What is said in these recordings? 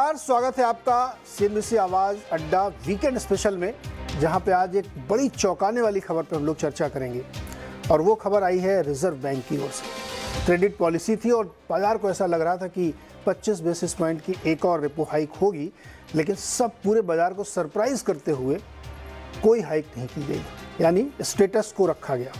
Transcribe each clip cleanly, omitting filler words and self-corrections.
नमस्कार, स्वागत है आपका सीएनबीसी आवाज अड्डा वीकेंड स्पेशल में, जहां पे आज एक बड़ी चौंकाने वाली खबर पर हम लोग चर्चा करेंगे। और वो खबर आई है रिजर्व बैंक की ओर से। क्रेडिट पॉलिसी थी और बाजार को ऐसा लग रहा था कि 25 बेसिस पॉइंट की एक और रेपो हाइक होगी, लेकिन सब पूरे बाजार को सरप्राइज करते हुए कोई हाइक नहीं की गई, यानी स्टेटस को रखा गया।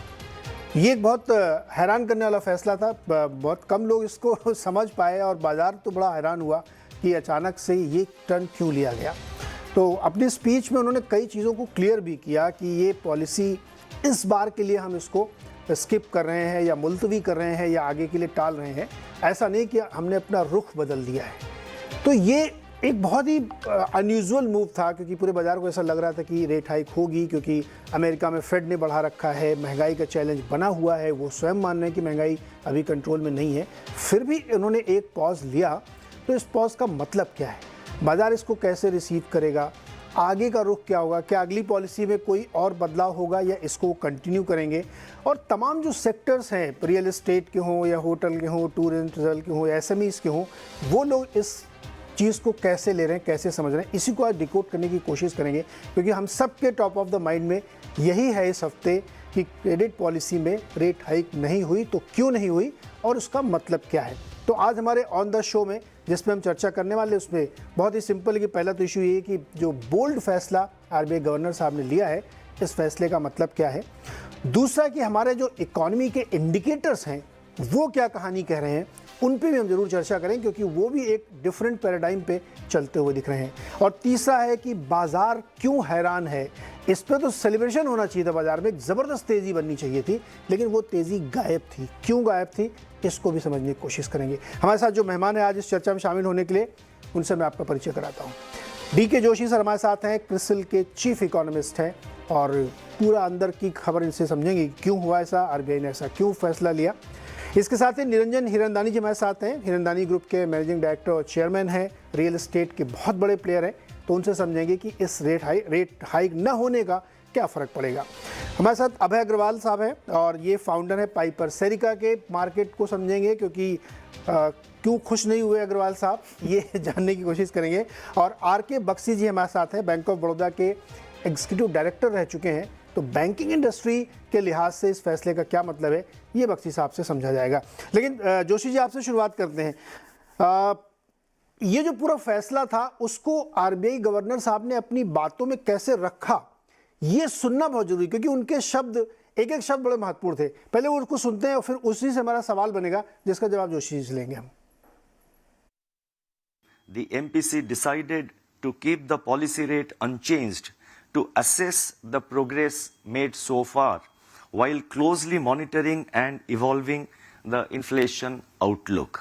ये एक बहुत हैरान करने वाला फैसला था। बहुत कम लोग इसको समझ पाए और बाजार तो बड़ा हैरान हुआ कि अचानक से ये टर्न क्यों लिया गया। तो अपनी स्पीच में उन्होंने कई चीज़ों को क्लियर भी किया कि ये पॉलिसी इस बार के लिए हम इसको स्किप कर रहे हैं या मुलतवी कर रहे हैं या आगे के लिए टाल रहे हैं। ऐसा नहीं कि हमने अपना रुख बदल दिया है। तो ये एक बहुत ही अनयूजुअल मूव था, क्योंकि पूरे बाजार को ऐसा लग रहा था कि रेट हाइक होगी, क्योंकि अमेरिका में फेड ने बढ़ा रखा है, महंगाई का चैलेंज बना हुआ है। वो स्वयं मान रहे हैं कि महंगाई अभी कंट्रोल में नहीं है। फिर भी उन्होंने एक पॉज लिया। तो इस पॉज का मतलब क्या है, बाजार इसको कैसे रिसीव करेगा, आगे का रुख क्या होगा, क्या अगली पॉलिसी में कोई और बदलाव होगा या इसको कंटिन्यू करेंगे। और तमाम जो सेक्टर्स हैं, रियल एस्टेट के हों या होटल के हों, टूर एंड ट्रैवल के हों, एसएमईज के हों, वो लोग इस चीज़ को कैसे ले रहे हैं, कैसे समझ रहे हैं, इसी को आज डिकोड करने की कोशिश करेंगे। क्योंकि हम सब के टॉप ऑफ द माइंड में यही है इस हफ्ते कि क्रेडिट पॉलिसी में रेट हाइक नहीं हुई तो क्यों नहीं हुई और उसका मतलब क्या है। तो आज हमारे ऑन द शो में जिसमें हम चर्चा करने वाले, उसमें बहुत ही सिंपल है कि पहला तो इशू ये है कि जो बोल्ड फैसला आरबीआई गवर्नर साहब ने लिया है, इस फैसले का मतलब क्या है। दूसरा कि हमारे जो इकोनॉमी के इंडिकेटर्स हैं वो क्या कहानी कह रहे हैं, उन पे भी हम जरूर चर्चा करें, क्योंकि वो भी एक डिफरेंट पैराडाइम पे चलते हुए दिख रहे हैं। और तीसरा है कि बाजार क्यों हैरान है। इस पे तो सेलिब्रेशन होना चाहिए था, बाजार में एक ज़बरदस्त तेज़ी बननी चाहिए थी, लेकिन वो तेज़ी गायब थी। क्यों गायब थी, इसको भी समझने की कोशिश करेंगे। हमारे साथ जो मेहमान है आज इस चर्चा में शामिल होने के लिए, उनसे मैं आपका परिचय कराता हूँ। डीके जोशी सर हमारे साथ हैं, क्रिसिल के चीफ इकोनॉमिस्ट हैं और पूरा अंदर की खबर इनसे समझेंगे क्यों हुआ ऐसा, आरबीआई ने ऐसा क्यों फैसला लिया। इसके साथ ही निरंजन हिरनदानी जी हमारे साथ हैं, हिरनदानी ग्रुप के मैनेजिंग डायरेक्टर और चेयरमैन हैं, रियल एस्टेट के बहुत बड़े प्लेयर हैं। तो उनसे समझेंगे कि इस रेट हाइक न होने का क्या फ़र्क पड़ेगा। हमारे साथ अभय अग्रवाल साहब हैं और ये फाउंडर है पाइपर सैरिका के। मार्केट को समझेंगे क्योंकि क्यों खुश नहीं हुए अग्रवाल साहब, ये जानने की कोशिश करेंगे। और आर.के. बक्सी जी हमारे साथ हैं, बैंक ऑफ बड़ौदा के एग्जीक्यूटिव डायरेक्टर रह चुके हैं। तो बैंकिंग इंडस्ट्री के लिहाज से इस फैसले का क्या मतलब है, ये बक्सी साहब से समझा जाएगा। लेकिन जोशी जी आपसे शुरुआत करते हैं। ये जो पूरा फैसला था उसको आरबीआई गवर्नर साहब ने अपनी बातों में कैसे रखा, ये सुनना बहुत जरूरी, क्योंकि उनके शब्द एक एक शब्द बड़े महत्वपूर्ण थे। पहले वो उसको सुनते हैं और फिर उसी से हमारा सवाल बनेगा, जिसका जवाब जोशी जी से लेंगे हम। The MPC decided to keep the policy rate unchanged to assess the progress made so far while closely monitoring and evolving the inflation outlook.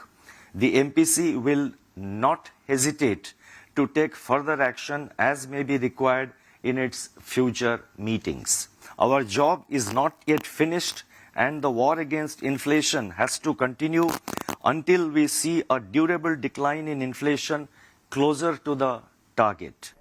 The MPC will not hesitate to take further action as may be required in its future meetings. Our job is not yet finished and the war against inflation has to continue until we see a durable decline in inflation closer to the target.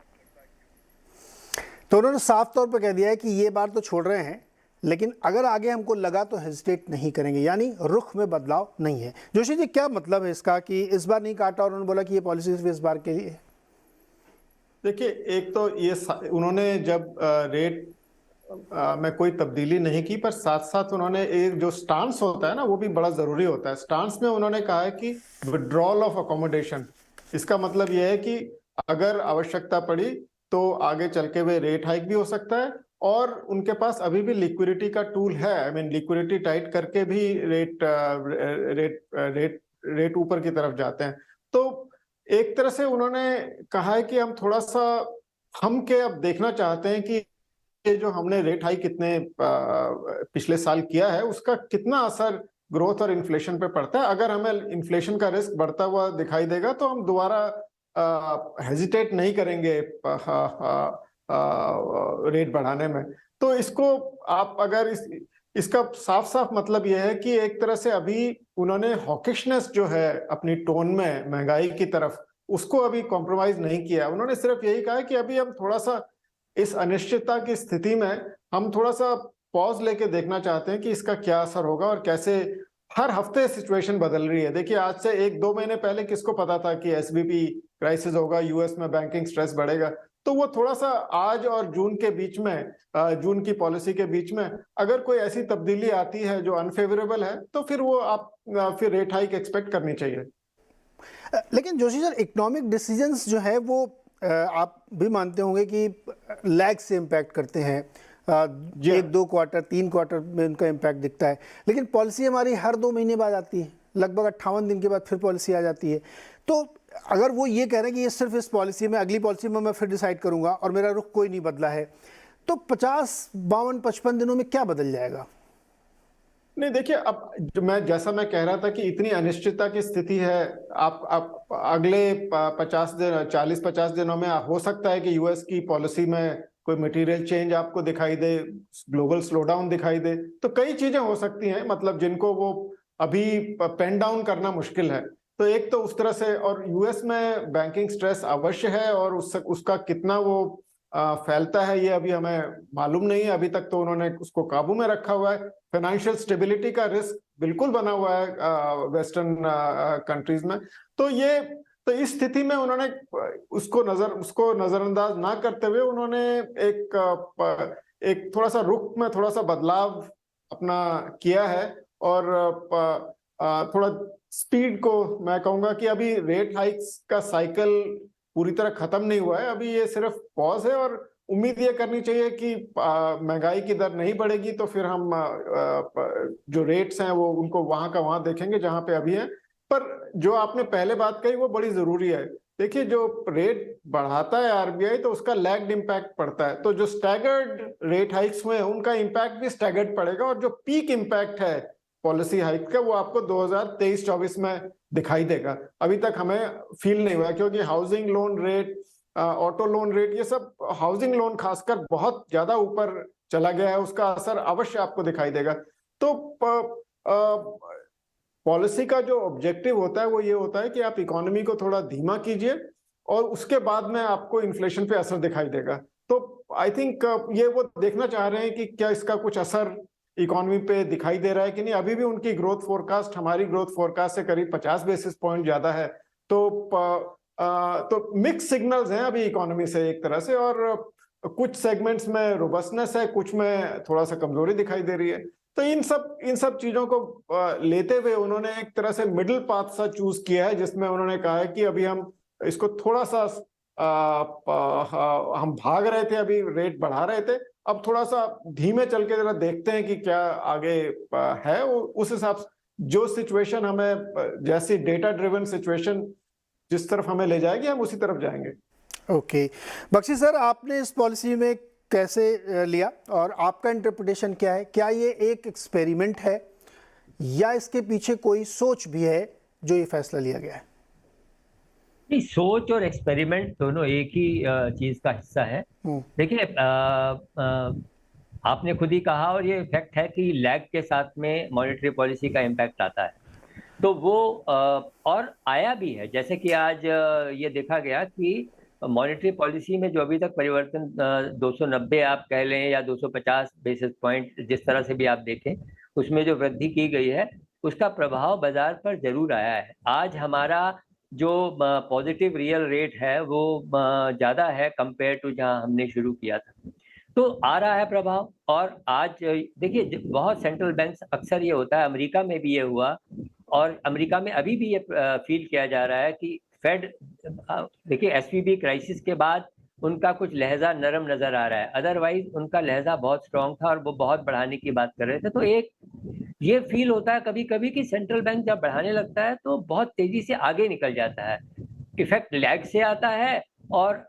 तो उन्होंने साफ तौर पर कह दिया है कि ये बार तो छोड़ रहे हैं, लेकिन अगर आगे हमको लगा तो हेजिटेट नहीं करेंगे, यानी रुख में बदलाव नहीं है। जोशी जी क्या मतलब है इसका कि इस बार नहीं काटा और उन्होंने बोला कि ये पॉलिसी सिर्फ इस बार के लिए? देखिए, एक तो ये उन्होंने जब रेट में कोई तब्दीली नहीं की, पर साथ साथ उन्होंने एक जो स्टांस होता है ना, वो भी बड़ा जरूरी होता है। स्टांस में उन्होंने कहा है कि विड्रॉल ऑफ अकोमोडेशन। इसका मतलब यह है कि अगर आवश्यकता पड़ी तो आगे चल के वे रेट हाइक भी हो सकता है, और उनके पास अभी भी लिक्विडिटी का टूल है। आई मीन लिक्विडिटी टाइट करके भी रेट ऊपर की तरफ जाते हैं। तो एक तरह से उन्होंने कहा है कि हम थोड़ा सा हम के अब देखना चाहते हैं कि जो हमने रेट हाइक कितने पिछले साल किया है उसका कितना असर ग्रोथ और इन्फ्लेशन पे पड़ता है। अगर हमें इन्फ्लेशन का रिस्क बढ़ता हुआ दिखाई देगा तो हम दोबारा हेजिटेट नहीं करेंगे रेट बढ़ाने में। तो इसको आप अगर इसका साफ साफ मतलब यह है कि एक तरह से अभी उन्होंने हॉकिशनेस जो है अपनी टोन में महंगाई की तरफ, उसको अभी कॉम्प्रोमाइज नहीं किया। उन्होंने सिर्फ यही कहा है कि अभी हम थोड़ा सा इस अनिश्चितता की स्थिति में हम थोड़ा सा पॉज लेके देखना चाहते हैं कि इसका क्या असर होगा और कैसे हर हफ्ते सिचुएशन बदल रही है। देखिए आज से 1-2 महीने पहले किसको पता था कि एसवीबी क्राइसिस होगा, यूएस में बैंकिंग स्ट्रेस बढ़ेगा। तो वो थोड़ा सा आज और जून के बीच में, जून की पॉलिसी के बीच में अगर कोई ऐसी तब्दीली आती है जो अनफेवरेबल है, तो फिर वो आप फिर रेट हाइक एक्सपेक्ट करनी चाहिए। लेकिन जोशी सर, इकोनॉमिक डिसीजंस जो है वो आप भी मानते होंगे कि लैग से इम्पैक्ट करते हैं। 1-2 क्वार्टर 3 क्वार्टर में उनका इम्पैक्ट दिखता है, लेकिन पॉलिसी हमारी हर 2 महीने बाद आती है, लगभग 58 दिन के बाद फिर पॉलिसी आ जाती है। तो अगर वो ये कह रहे हैं कि ये सिर्फ इस पॉलिसी में, अगली पॉलिसी में मैं फिर डिसाइड करूंगा और मेरा रुख कोई नहीं बदला है, तो 50, 52, 55 दिनों में क्या बदल जाएगा? नहीं देखिए, अब जैसा मैं कह रहा था कि इतनी अनिश्चितता की स्थिति है। आप अगले 40-50 दिनों में हो सकता है कि यूएस की पॉलिसी में कोई मटेरियल चेंज आपको दिखाई दे, ग्लोबल स्लोडाउन दिखाई दे। तो कई चीजें हो सकती हैं, मतलब जिनको वो अभी पेन डाउन करना मुश्किल है। तो एक तो उस तरह से, और यूएस में बैंकिंग स्ट्रेस अवश्य है, और उसका कितना वो फैलता है ये अभी हमें मालूम नहीं है। अभी तक तो उन्होंने उसको काबू में रखा हुआ है। फाइनेंशियल स्टेबिलिटी का रिस्क बिल्कुल बना हुआ है वेस्टर्न कंट्रीज में। तो इस स्थिति में उन्होंने उसको नजरअंदाज ना करते हुए उन्होंने एक थोड़ा सा रुख में थोड़ा सा बदलाव अपना किया है। और थोड़ा स्पीड को, मैं कहूंगा कि अभी रेट हाइक्स का साइकिल पूरी तरह खत्म नहीं हुआ है, अभी ये सिर्फ पॉज है। और उम्मीद ये करनी चाहिए कि महंगाई की दर नहीं बढ़ेगी, तो फिर हम जो रेट्स हैं वो उनको वहां का वहां देखेंगे जहां पे अभी है। पर जो आपने पहले बात कही वो बड़ी जरूरी है। देखिए, जो रेट बढ़ाता है आरबीआई तो उसका लैग्ड इम्पैक्ट पड़ता है। तो जो स्टैगर्ड रेट हाइक्स हुए हैं उनका इम्पैक्ट भी स्टैगर्ड पड़ेगा, और जो पीक इम्पैक्ट है पॉलिसी हाइक का वो आपको 2023-24 में दिखाई देगा। अभी तक हमें फील नहीं हुआ, क्योंकि housing loan rate, auto loan rate, ये सब, हाउसिंग लोन खासकर बहुत ज्यादा ऊपर चला गया है, उसका असर अवश्य आपको दिखाई देगा। तो पॉलिसी का जो ऑब्जेक्टिव होता है वो ये होता है कि आप इकोनॉमी को थोड़ा धीमा कीजिए, और उसके बाद में आपको इन्फ्लेशन पे असर दिखाई देगा। तो आई थिंक ये वो देखना चाह रहे हैं कि क्या इसका कुछ असर इकोनॉमी पे दिखाई दे रहा है कि नहीं। अभी भी उनकी ग्रोथ फोरकास्ट हमारी ग्रोथ फोरकास्ट से करीब 50 बेसिस पॉइंट ज्यादा है। तो मिक्स सिग्नल्स हैं अभी इकोनॉमी से एक तरह से, और कुछ सेगमेंट्स में रोबस्टनेस है, कुछ में थोड़ा सा कमजोरी दिखाई दे रही है। तो इन सब चीजों को लेते हुए उन्होंने एक तरह से मिडिल पाथ सा चूज किया है, जिसमें उन्होंने कहा है कि अभी हम इसको थोड़ा सा हम भाग रहे थे, अभी रेट बढ़ा रहे थे, अब थोड़ा सा धीमे चल के जरा देखते हैं कि क्या आगे है। उस हिसाब से जो सिचुएशन हमें, जैसी डेटा ड्रिवन सिचुएशन जिस तरफ हमें ले जाएगी, हम उसी तरफ जाएंगे। ओके बख्शी सर, आपने इस पॉलिसी में कैसे लिया और आपका इंटरप्रिटेशन क्या है? क्या ये एक एक्सपेरिमेंट है या इसके पीछे कोई सोच भी है जो ये फैसला लिया गया है? नहीं, सोच और एक्सपेरिमेंट दोनों एक ही चीज का हिस्सा है। देखिए, आपने खुद ही कहा, और ये फैक्ट है कि लैग के साथ में मॉनेटरी पॉलिसी का इम्पैक्ट आता है। तो वो और आया भी है, जैसे कि आज ये देखा गया कि मॉनेटरी पॉलिसी में जो अभी तक परिवर्तन 290 आप कह लें या 250 बेसिस पॉइंट, जिस तरह से भी आप देखें, उसमें जो वृद्धि की गई है उसका प्रभाव बाजार पर जरूर आया है। आज हमारा जो पॉजिटिव रियल रेट है वो ज़्यादा है कंपेयर टू जहां हमने शुरू किया था, तो आ रहा है प्रभाव। और आज देखिए, बहुत सेंट्रल बैंक्स, अक्सर ये होता है, अमेरिका में भी ये हुआ, और अमेरिका में अभी भी ये फील किया जा रहा है कि फेड, देखिए एसवीबी क्राइसिस के बाद उनका कुछ लहजा नरम नजर आ रहा है, अदरवाइज उनका लहजा बहुत स्ट्रांग था और वो बहुत बढ़ाने की बात कर रहे थे। तो एक ये फील होता है कभी कभी कि सेंट्रल बैंक जब बढ़ाने लगता है तो बहुत तेजी से आगे निकल जाता है, इफेक्ट लैग से आता है, और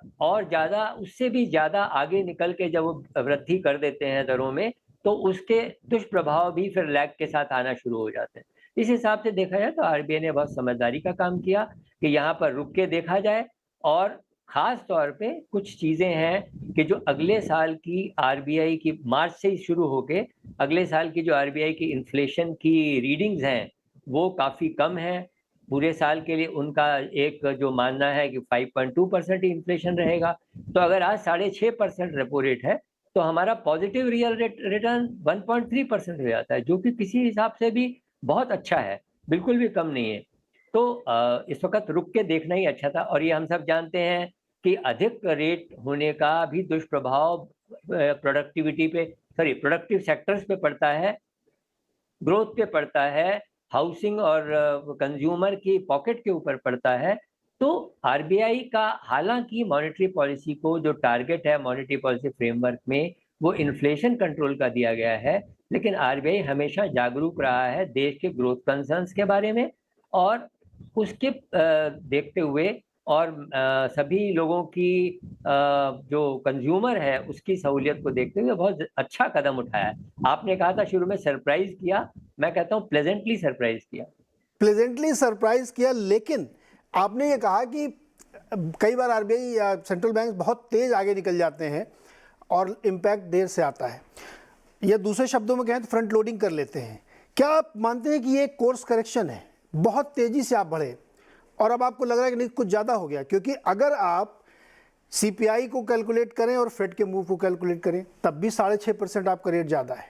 ज्यादा, उससे भी ज्यादा आगे निकल के जब वो वृद्धि कर देते हैं दरों में, तो उसके दुष्प्रभाव भी फिर लैग के साथ आना शुरू हो जाते हैं। इस हिसाब से देखा जाए तो आरबीआई ने बहुत समझदारी का काम किया कि यहाँ पर रुक के देखा जाए, और खास तौर पे कुछ चीजें हैं कि जो अगले साल की आरबीआई की, मार्च से ही शुरू होके अगले साल की जो आरबीआई की इन्फ्लेशन की रीडिंग्स हैं वो काफी कम है। पूरे साल के लिए उनका एक जो मानना है कि 5.2% ही इन्फ्लेशन रहेगा। तो अगर आज 6.5% रेपो रेट है तो हमारा पॉजिटिव रियल रिटर्न 1.3% हो जाता है, जो कि किसी हिसाब से भी बहुत अच्छा है, बिल्कुल भी कम नहीं है। तो इस वक़्त रुक के देखना ही अच्छा था और ये हम सब जानते हैं कि अधिक रेट होने का भी दुष्प्रभाव प्रोडक्टिव सेक्टर्स पे पड़ता है, ग्रोथ पे पड़ता है, हाउसिंग और कंज्यूमर की पॉकेट के ऊपर पड़ता है। तो आरबीआई का हालांकि मॉनेटरी पॉलिसी को जो टारगेट है मॉनेटरी पॉलिसी फ्रेमवर्क में वो इन्फ्लेशन कंट्रोल का दिया गया है, लेकिन आरबीआई हमेशा जागरूक रहा है देश के ग्रोथ कंसर्न्स के बारे में और उसके देखते हुए और सभी लोगों की जो कंज्यूमर है उसकी सहूलियत को देखते हुए बहुत अच्छा कदम उठाया है। आपने कहा था शुरू में सरप्राइज किया, मैं कहता हूँ प्लेजेंटली सरप्राइज किया। प्लेजेंटली सरप्राइज किया, लेकिन आपने ये कहा कि कई बार आरबीआई या सेंट्रल बैंक बहुत तेज आगे निकल जाते हैं और इम्पैक्ट देर से आता है, या दूसरे शब्दों में कहें तो फ्रंट लोडिंग कर लेते हैं। क्या आप मानते हैं कि ये कोर्स करेक्शन है, बहुत तेजी से आप बढ़े और अब आपको लग रहा है कि नहीं कुछ ज़्यादा हो गया? क्योंकि अगर आप सीपीआई को कैलकुलेट करें और फेड के मूव को कैलकुलेट करें तब भी 6.5% आपका रेट ज़्यादा है।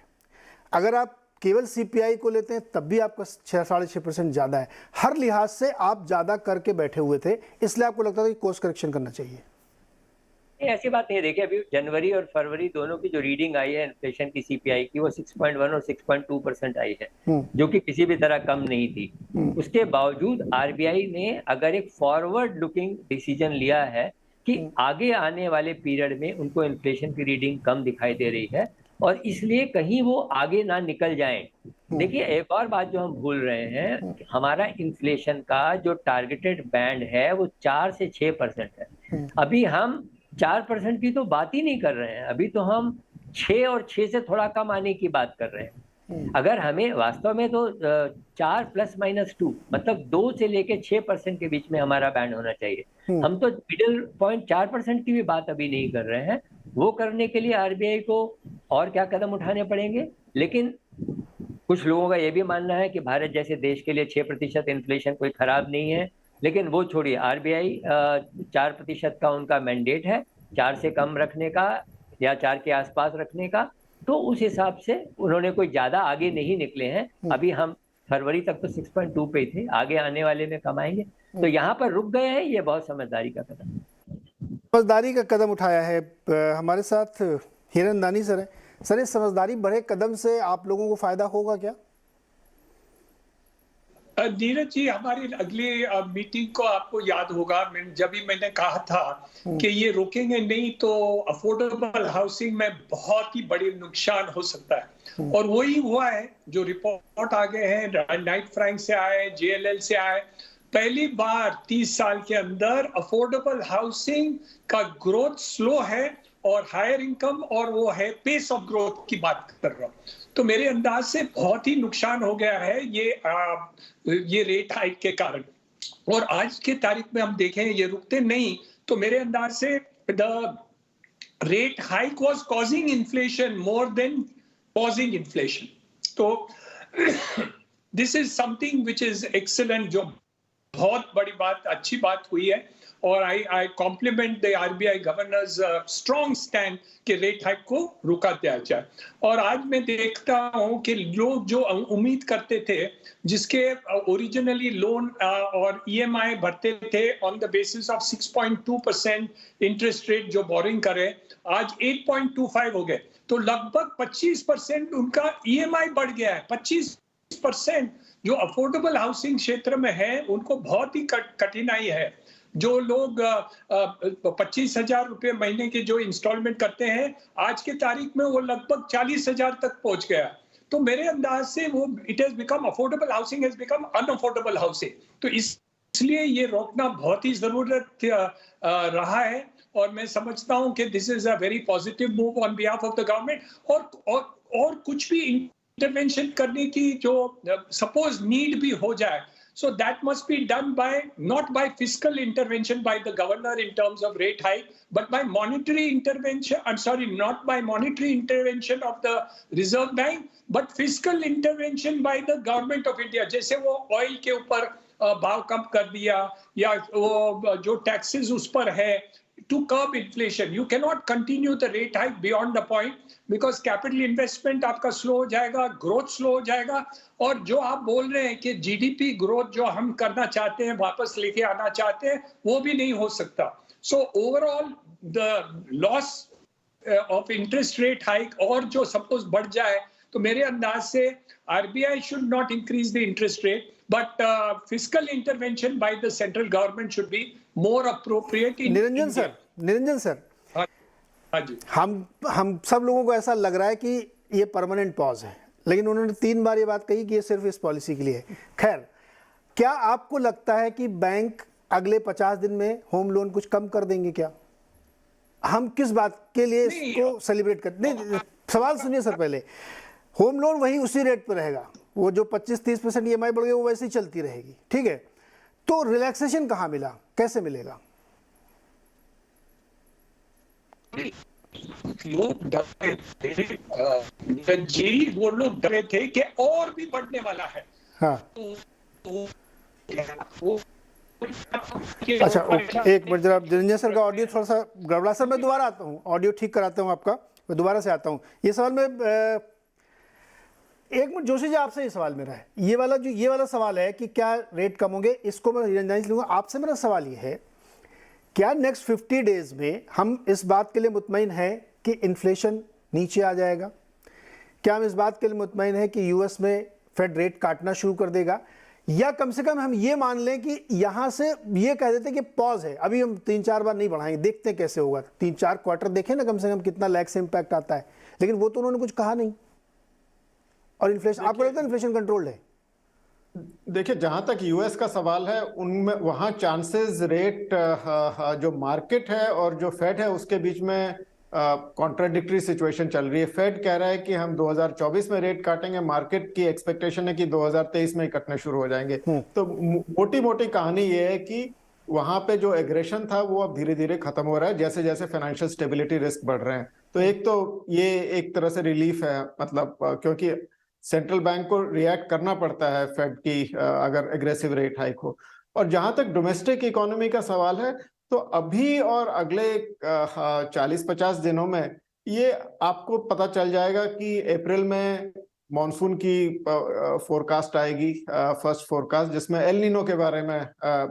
अगर आप केवल सीपीआई को लेते हैं तब भी आपका 6.5% ज़्यादा है। हर लिहाज से आप ज़्यादा करके बैठे हुए थे, इसलिए आपको लगता था कि कोर्स करेक्शन करना चाहिए। ऐसी बात नहीं है। देखिए अभी जनवरी और फरवरी दोनों की जो रीडिंग आई है इन्फ्लेशन की सीपीआई की वो 6.1 और 6.2% आई है, जो कि किसी भी तरह कम नहीं थी। उसके बावजूद आरबीआई ने अगर एक फॉरवर्ड लुकिंग डिसीजन लिया है कि आगे आने वाले पीरियड में उनको इन्फ्लेशन की रीडिंग कम दिखाई दे रही है और इसलिए कहीं वो आगे ना निकल जाएं। देखिए एक और बात जो हम भूल रहे हैं, हमारा इन्फ्लेशन का जो टारगेटेड बैंड है वो 4 से 6% है। अभी हम 4% की तो बात ही नहीं कर रहे हैं, अभी तो हम 6 और 6 से थोड़ा कम आने की बात कर रहे हैं। अगर हमें वास्तव में तो 4 ±2 मतलब 2 से लेके 6% के बीच में हमारा बैंड होना चाहिए। हम तो मिडिल पॉइंट 4% की भी बात अभी नहीं कर रहे हैं। वो करने के लिए आरबीआई को और क्या कदम उठाने पड़ेंगे, लेकिन कुछ लोगों का ये भी मानना है कि भारत जैसे देश के लिए 6% इन्फ्लेशन कोई खराब नहीं है, लेकिन वो छोड़िए, आरबीआई 4% का उनका मैंडेट है, 4 से कम रखने का या 4 के आसपास रखने का। तो उस हिसाब से उन्होंने कोई ज्यादा आगे नहीं निकले हैं। अभी हम फरवरी तक तो 6.2 पे थे, आगे आने वाले में कम आएंगे। तो यहाँ पर रुक गए हैं, ये बहुत समझदारी का कदम है। समझदारी का कदम उठाया है। हमारे साथ हिरनदानी सर है। सर, इस समझदारी बड़े कदम से आप लोगों को फायदा होगा क्या? नीरज जी, हमारी अगली मीटिंग को आपको याद होगा जब भी मैंने कहा था कि ये रोकेंगे नहीं तो अफोर्डेबल हाउसिंग में बहुत ही बड़ी नुकसान हो सकता है, और वही हुआ है। जो रिपोर्ट आ गए हैं, नाइट फ्रैंक से आए, जेएलएल से आए, पहली बार 30 साल के अंदर अफोर्डेबल हाउसिंग का ग्रोथ स्लो है और हायर इनकम, और वो है पेस ऑफ ग्रोथ की बात कर रहा हूँ। तो मेरे अंदाज से बहुत ही नुकसान हो गया है ये रेट हाइक के कारण। और आज के तारीख में हम देखें ये रुकते नहीं, तो मेरे अंदाज से the rate hike was causing inflation more than pausing inflation. तो this is something which is excellent, जो बहुत बड़ी बात, अच्छी बात हुई है। और I compliment the RBI governor's strong stand कि रेट हाइक को रुका दिया जाए। और आज मैं देखता हूं कि लोग जो उम्मीद करते थे, जिसके ओरिजिनली लोन और ईएमआई भरते थे on the basis of 6.2% interest rate जो बोरिंग करे, आज 8.25 हो गए। तो लगभग 25% उनका ईएमआई बढ़ गया है। 25% जो अफोर्डेबल हाउसिंग क्षेत्र में है उनको बहुत ही कठिनाई है। जो लोग 25,000 रुपए महीने के जो इंस्टॉलमेंट करते हैं, आज के तारीख में वो लगभग 40,000 तक पहुंच गया। तो मेरे अंदाज से वो it has become affordable housing has become unaffordable housing. तो इसलिए ये रोकना बहुत ही जरूरत रहा है, और मैं समझता हूं कि this is a very positive move on behalf of the government. और कुछ भी इंटरवेंशन करने की जो सपोज नीड भी हो जाए, so that must be done not by fiscal intervention by the governor in terms of rate hike, but by monetary intervention. Not by monetary intervention of the Reserve Bank, but fiscal intervention by the government of India. जैसे वो oil के ऊपर भाव कम कर दिया, या वो जो टैक्सेस उस पर है, to curb inflation. You cannot continue the rate hike beyond the point because capital investment आपका slow हो जाएगा, growth slow हो जाएगा, और जो आप बोल रहे हैं कि GDP growth जो हम करना चाहते हैं, वापस लेके आना चाहते हैं, वो भी नहीं हो सकता. So overall the loss of interest rate hike और जो suppose बढ़ जाए, तो मेरे अंदाज से RBI should not increase the interest rate, but fiscal intervention by the central government should be more appropriate in Niranjan sir, हाँ जी. हम सब लोगों को ऐसा लग रहा है कि ये परमानेंट पॉज है, लेकिन उन्होंने 3 बार ये बात कही कि ये सिर्फ इस पॉलिसी के लिए है. खैर, क्या आपको लगता है कि बैंक अगले 50 दिन में होम लोन कुछ कम कर देंगे क्या? हम किस बात के लिए इसको सेलिब्रेट करते? नहीं, सवाल सुनिए सर. पहले होम लोन वही उसी रेट पर रहेगा, वो जो 25-30% EMI बढ़ गई वो वैसे ही चलती रहेगी, ठीक है? तो रिलैक्सेशन कहाँ मिला, कैसे मिलेगा? लोग डर रहे थे, वो लोग डरे थे कि और भी बढ़ने वाला है. हाँ. अच्छा, एक मिनट जरा निरंजन सर का ऑडियो थोड़ा सा गड़बड़ा. सर मैं दोबारा आता हूँ, ऑडियो ठीक कराता हूँ आपका, मैं दोबारा से आता हूँ. ये सवाल में एक मिनट जोशी जी आपसे ये सवाल मेरा है, ये वाला सवाल है कि क्या रेट कम होंगे, इसको मैं निरंजन से लूँगा. आपसे मेरा सवाल ये है, क्या नेक्स्ट 50 डेज में हम इस बात के लिए मुतमईन हैं कि इन्फ्लेशन नीचे आ जाएगा? क्या हम इस बात के लिए मुतमईन हैं कि यूएस में फेड रेट काटना शुरू कर देगा, या कम से कम हम ये मान लें कि यहाँ से ये कह देते कि पॉज है, अभी हम 3-4 बार नहीं बढ़ाएंगे, देखते हैं कैसे होगा, 3-4 क्वार्टर देखें ना कम से कम कितना लैग से इम्पैक्ट आता है. लेकिन वो तो उन्होंने कुछ कहा नहीं. और इन्फ्लेशन, आपको लगता है इन्फ्लेशन कंट्रोल्ड है? देखिए, जहां तक यूएस का सवाल है, उनमें वहां चांसेस रेट जो मार्केट है और जो फेड है उसके बीच में कॉन्ट्राडिक्टरी सिचुएशन चल रही है. फेड कह रहा है कि हम 2024 में रेट काटेंगे, मार्केट की एक्सपेक्टेशन है कि 2023 में ही कटने शुरू हो जाएंगे. तो मोटी मोटी कहानी ये है कि वहां पे जो एग्रेशन था वो अब धीरे धीरे खत्म हो रहा है जैसे जैसे फाइनेंशियल स्टेबिलिटी रिस्क बढ़ रहे हैं. तो एक तो ये एक तरह से रिलीफ है, मतलब क्योंकि सेंट्रल बैंक को रिएक्ट करना पड़ता है फेड की अगर एग्रेसिव रेट हाइक हो. और जहां तक डोमेस्टिक इकोनॉमी का सवाल है, तो अभी और अगले 40-50 दिनों में ये आपको पता चल जाएगा कि अप्रैल में मॉनसून की फोरकास्ट आएगी, फर्स्ट फोरकास्ट, जिसमें एल नीनो के बारे में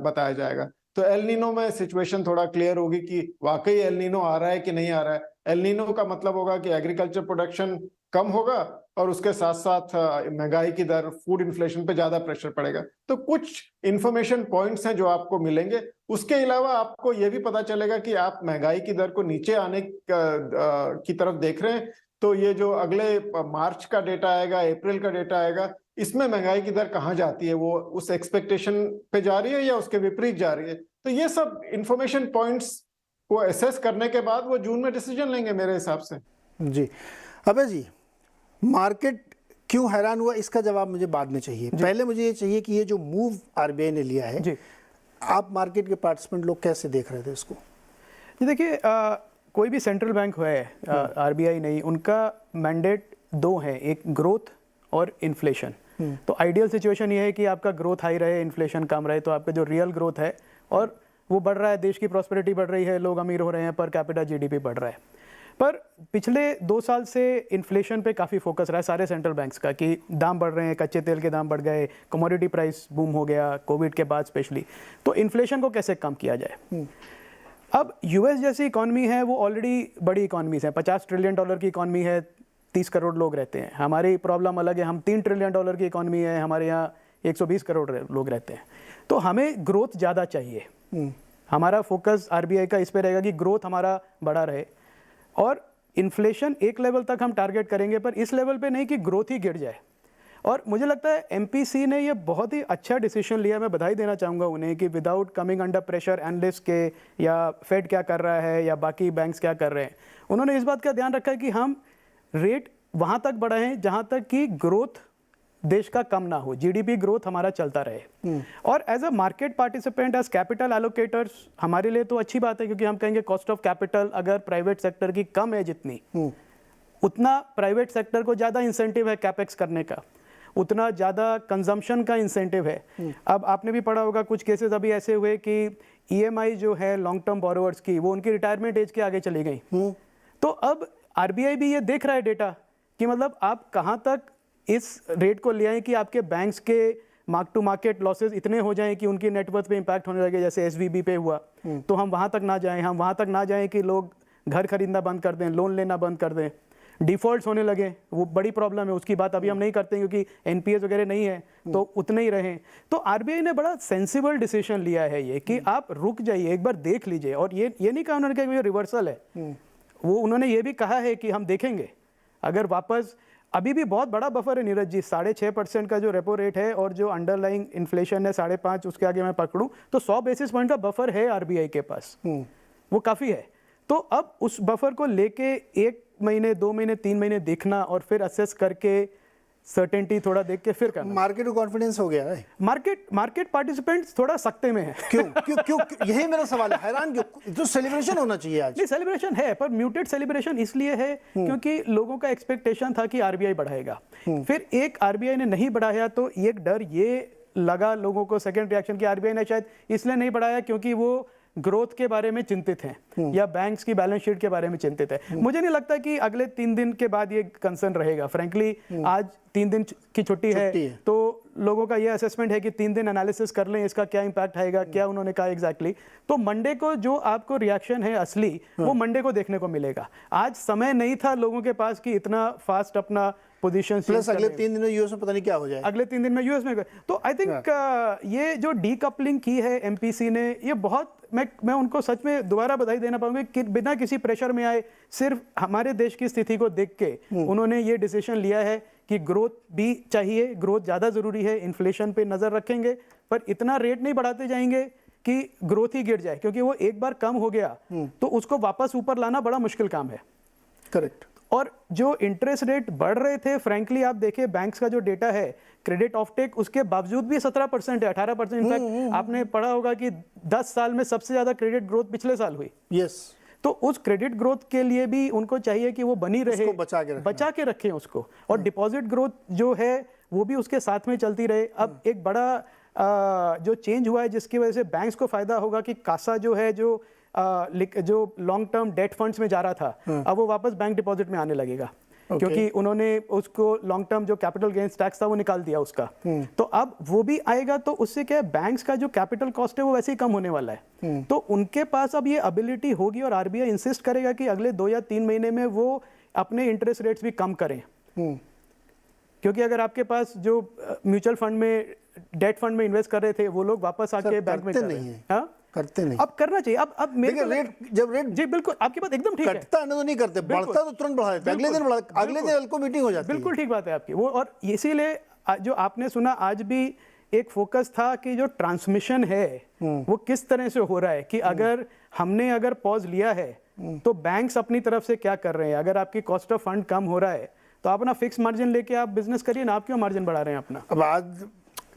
बताया जाएगा. तो एल नीनो में सिचुएशन थोड़ा क्लियर होगी कि वाकई एल नीनो आ रहा है कि नहीं आ रहा है. एल नीनो का मतलब होगा कि एग्रीकल्चर प्रोडक्शन कम होगा और उसके साथ साथ महंगाई की दर, फूड इन्फ्लेशन पे ज्यादा प्रेशर पड़ेगा. तो कुछ इंफॉर्मेशन पॉइंट्स हैं जो आपको मिलेंगे. उसके अलावा आपको यह भी पता चलेगा कि आप महंगाई की दर को नीचे आने की तरफ देख रहे हैं, तो ये जो अगले मार्च का डेटा आएगा, अप्रैल का डेटा आएगा, इसमें महंगाई की दर कहाँ जाती है, वो उस एक्सपेक्टेशन पे जा रही है या उसके विपरीत जा रही है. तो ये सब इंफॉर्मेशन पॉइंट्स को एसेस करने के बाद वो जून में डिसीजन लेंगे मेरे हिसाब से. जी. अबे जी, मार्केट क्यों हैरान हुआ, इसका जवाब मुझे बाद में चाहिए. पहले मुझे ये चाहिए कि ये जो मूव आरबीआई ने लिया है जी, आप मार्केट के पार्टिसिपेंट लोग कैसे देख रहे थे इसको? जी देखिए, कोई भी सेंट्रल बैंक है, आरबीआई नहीं, उनका मैंडेट 2 है, एक ग्रोथ और इन्फ्लेशन. तो आइडियल सिचुएशन ये है कि आपका ग्रोथ हाई रहे, इन्फ्लेशन कम रहे, तो आपका जो रियल ग्रोथ है और वो बढ़ रहा है, देश की प्रॉस्पेरिटी बढ़ रही है, लोग अमीर हो रहे हैं, पर कैपिटा जीडीपी बढ़ रहा है. पर पिछले 2 साल से इन्फ्लेशन पे काफ़ी फोकस रहा है सारे सेंट्रल बैंक्स का कि दाम बढ़ रहे हैं, कच्चे तेल के दाम बढ़ गए, कमोडिटी प्राइस बूम हो गया कोविड के बाद स्पेशली, तो इन्फ्लेशन को कैसे कम किया जाए. अब यूएस जैसी इकॉनमी है, वो ऑलरेडी बड़ी इकॉनमीज हैं, $50 ट्रिलियन की इकॉनमी है, 30 करोड़ लोग रहते हैं. हमारी प्रॉब्लम अलग है, हम $3 ट्रिलियन की इकॉनमी है, हमारे यहाँ 120 करोड़ लोग रहते हैं. तो हमें ग्रोथ ज़्यादा चाहिए. हमारा फोकस आरबीआई का इस पर रहेगा कि ग्रोथ हमारा बड़ा रहे और इन्फ्लेशन एक लेवल तक हम टारगेट करेंगे, पर इस लेवल पे नहीं कि ग्रोथ ही गिर जाए. और मुझे लगता है एमपीसी ने ये बहुत ही अच्छा डिसीजन लिया. मैं बधाई देना चाहूँगा उन्हें कि without coming under pressure analyst के या फेड क्या कर रहा है या बाकी बैंक्स क्या कर रहे हैं, उन्होंने इस बात का ध्यान रखा है कि हम रेट वहाँ तक बढ़ाएं जहाँ तक कि ग्रोथ देश का कम ना हो, जीडीपी ग्रोथ हमारा चलता रहे. और as a market participant, as capital allocators, हमारे लिए तो अच्छी बात है, क्योंकि हम कहेंगे कॉस्ट ऑफ कैपिटल अगर प्राइवेट सेक्टर की कम है जितनी, उतना प्राइवेट सेक्टर को ज़्यादा इंसेंटिव है कैपेक्स करने का. उतना ज़्यादा कंजम्पशन का इंसेंटिव है। अब आपने भी पढ़ा होगा कुछ केसेस अभी ऐसे हुए कि ईएमआई जो है लॉन्ग टर्म बोरोवर्स की, वो उनकी रिटायरमेंट एज के आगे चली गई। तो अब आरबीआई भी ये देख रहा है डेटा कि मतलब आप कहाँ तक इस रेट को ले आए कि आपके बैंक्स के मार्क टू मार्केट लॉसेस इतने हो जाएं कि उनकी नेटवर्थ पे इम्पैक्ट होने लगे, जैसे एसवीबी पे हुआ। तो हम वहाँ तक ना जाएं, हम वहाँ तक ना जाएं कि लोग घर खरीदना बंद कर दें, लोन लेना बंद कर दें, डिफॉल्ट्स होने लगे। वो बड़ी प्रॉब्लम है, उसकी बात अभी हम नहीं करते क्योंकि एनपीएस वगैरह नहीं है, तो उतने ही रहें। तो आरबीआई ने बड़ा सेंसिबल डिसीजन लिया है ये कि आप रुक जाइए, एक बार देख लीजिए। और ये नहीं कहा उन्होंने कि ये रिवर्सल है, वो उन्होंने ये भी कहा है कि हम देखेंगे अगर वापस, अभी भी बहुत बड़ा बफर है नीरज जी, 6.5% का जो रेपो रेट है और जो अंडरलाइंग इन्फ्लेशन है 5.5, उसके आगे मैं पकड़ूं तो 100 बेसिस पॉइंट का बफर है आरबीआई के पास, वो काफ़ी है। तो अब उस बफर को लेके 1 महीने 2 महीने 3 महीने देखना और फिर असेस करके सर्टेनिटी थोड़ा देख के फिर करना। मार्केट को कॉन्फिडेंस हो गया है। मार्केट पार्टिसिपेंट्स थोड़ा सख्ते में है। क्यों क्यों क्यों यही मेरा सवाल है, हैरान क्यों? तो सेलिब्रेशन होना चाहिए आज। नहीं, सेलिब्रेशन है पर म्यूटेड सेलिब्रेशन इसलिए है क्योंकि लोगों का एक्सपेक्टेशन था कि आरबीआई बढ़ाएगा, फिर एक आरबीआई ने नहीं बढ़ाया तो एक डर ये लगा लोगों को, सेकंड रिएक्शन, कि आरबीआई ने शायद इसलिए नहीं बढ़ाया क्योंकि वो ग्रोथ के बारे में चिंतित हैं या बैंक्स की बैलेंस शीट के बारे में चिंतित है। मुझे नहीं लगता कि अगले 3 दिन के बाद ये कंसर्न रहेगा। फ्रैंकली आज 3 दिन की छुट्टी है तो लोगों का ये असेसमेंट है कि 3 दिन एनालिसिस कर लें इसका क्या इंपैक्ट आएगा, क्या उन्होंने कहा एग्जैक्टली। तो मंडे को जो आपको रिएक्शन है असली, वो मंडे को देखने को मिलेगा। आज समय नहीं था लोगों के पास कि इतना फास्ट अपना पोजीशन, प्लस अगले 3 दिन में यूएस में पता नहीं क्या हो जाए। अगले 3 दिन में यूएस में। तो आई थिंक ये जो डीकपलिंग की है एमपीसी ने, ये बहुत, मैं उनको सच में दोबारा बधाई देना पाऊंगी कि बिना किसी प्रेशर में आए, सिर्फ हमारे देश की स्थिति को देख के उन्होंने ये डिसीजन लिया है कि ग्रोथ भी चाहिए, ग्रोथ ज़्यादा ज़रूरी है, इन्फ्लेशन पे नज़र रखेंगे पर इतना रेट नहीं बढ़ाते जाएंगे कि ग्रोथ ही गिर जाए, क्योंकि वो एक बार कम हो गया तो उसको वापस ऊपर लाना बड़ा मुश्किल काम है। करेक्ट। और जो इंटरेस्ट रेट बढ़ रहे थे, फ्रैंकली आप देखिए बैंक्स का जो डेटा है क्रेडिट ऑफटेक, उसके बावजूद भी 17% है, 18%। इनफैक्ट आपने पढ़ा होगा कि 10 साल में सबसे ज्यादा क्रेडिट ग्रोथ पिछले साल हुई। यस। तो उस क्रेडिट ग्रोथ के लिए भी उनको चाहिए कि वो बनी रहे, बचा के रखें उसको, और डिपॉजिट ग्रोथ जो है वो भी उसके साथ में चलती रहे। अब एक बड़ा जो चेंज हुआ है जिसकी वजह से बैंक्स को फायदा होगा कि कासा जो है, जो लॉन्ग टर्म डेट फंड्स में जा रहा था, अब वो वापस बैंक डिपॉजिट में आने लगेगा। क्योंकि उन्होंने उसको लॉन्ग टर्म जो कैपिटल गेन्स टैक्स था वो निकाल दिया उसका। तो अब वो भी आएगा, तो उससे क्या है, बैंक्स का जो कैपिटल कॉस्ट है वो वैसे ही कम होने वाला है। तो उनके पास अब ये एबिलिटी होगी और आरबीआई इंसिस्ट करेगा कि अगले 2 या 3 महीने में वो अपने इंटरेस्ट रेट्स भी कम करें। क्योंकि अगर आपके पास जो म्यूचुअल फंड में, डेट फंड में इन्वेस्ट कर रहे थे वो लोग वापस आके बैंक में कर रहे हैं, करते नहीं। अब करना चाहिए। अब मेरे रेट, जब रेट, जी बिल्कुल आपकी बात एकदम ठीक है, कटता है ना तो नहीं करते, बढ़ता तो तुरंत बढ़ा देते, अगले दिन बढ़ा, अगले दिन अल्को मीटिंग हो जाती है। बिल्कुल ठीक बात है आपकी वो। और इसीलिए जो आपने सुना आज भी एक फोकस था कि जो ट्रांसमिशन है वो किस तरह से हो रहा है, कि अगर पॉज लिया है तो बैंक्स अपनी तरफ से क्या कर रहे हैं। अगर आपकी कॉस्ट ऑफ फंड कम हो रहा है तो आप अपना फिक्स मार्जिन लेके आप बिजनेस करिए ना, आप क्यों मार्जिन बढ़ा रहे हैं अपना। अब आज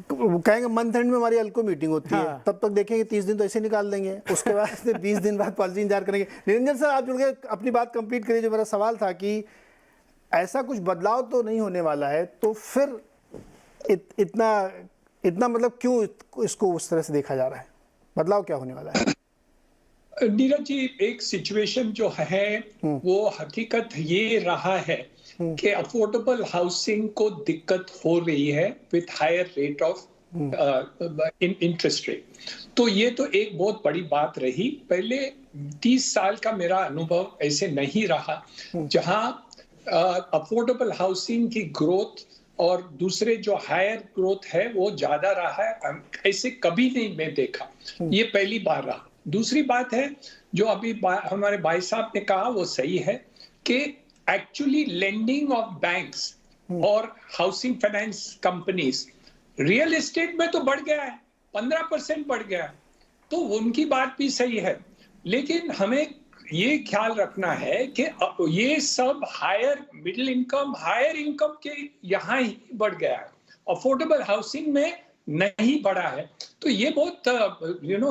कहेंगे मंथ एंड में हमारी अल्को मीटिंग होती है, तब तक देखेंगे 30 दिन तो ऐसे निकाल देंगे, उसके बाद 20 दिन बाद पॉलिसी इंतजार करेंगे। निरंजन सर, आप जुड़ के अपनी बात कंप्लीट करिए। जो मेरा सवाल था कि ऐसा कुछ बदलाव तो नहीं होने वाला है, तो फिर इतना मतलब क्यों इसको उस तरह से देखा जा रहा है? बदलाव क्या होने वाला है? नीरज जी, एक सिचुएशन जो है वो हकीकत ये रहा है कि अफोर्डेबल हाउसिंग को दिक्कत हो रही है with higher rate of interest rate. तो ये तो एक बहुत बड़ी बात रही। पहले 30 साल का मेरा अनुभव ऐसे नहीं रहा जहां अफोर्डेबल हाउसिंग की ग्रोथ और दूसरे जो हायर ग्रोथ है वो ज्यादा रहा है, ऐसे कभी नहीं मैं देखा। ये पहली बार रहा। दूसरी बात है जो अभी हमारे भाई साहब ने कहा वो सही है कि एक्चुअली लेंडिंग ऑफ बैंक्स और housing finance companies real estate में तो बढ़ गया है, 15% बढ़ गया है, तो उनकी बात भी सही है। लेकिन हमें ये ख्याल रखना है कि ये सब higher middle income, higher income के यहाँ ही बढ़ गया है। अफोर्डेबल हाउसिंग में नहीं बढ़ा है, तो ये बहुत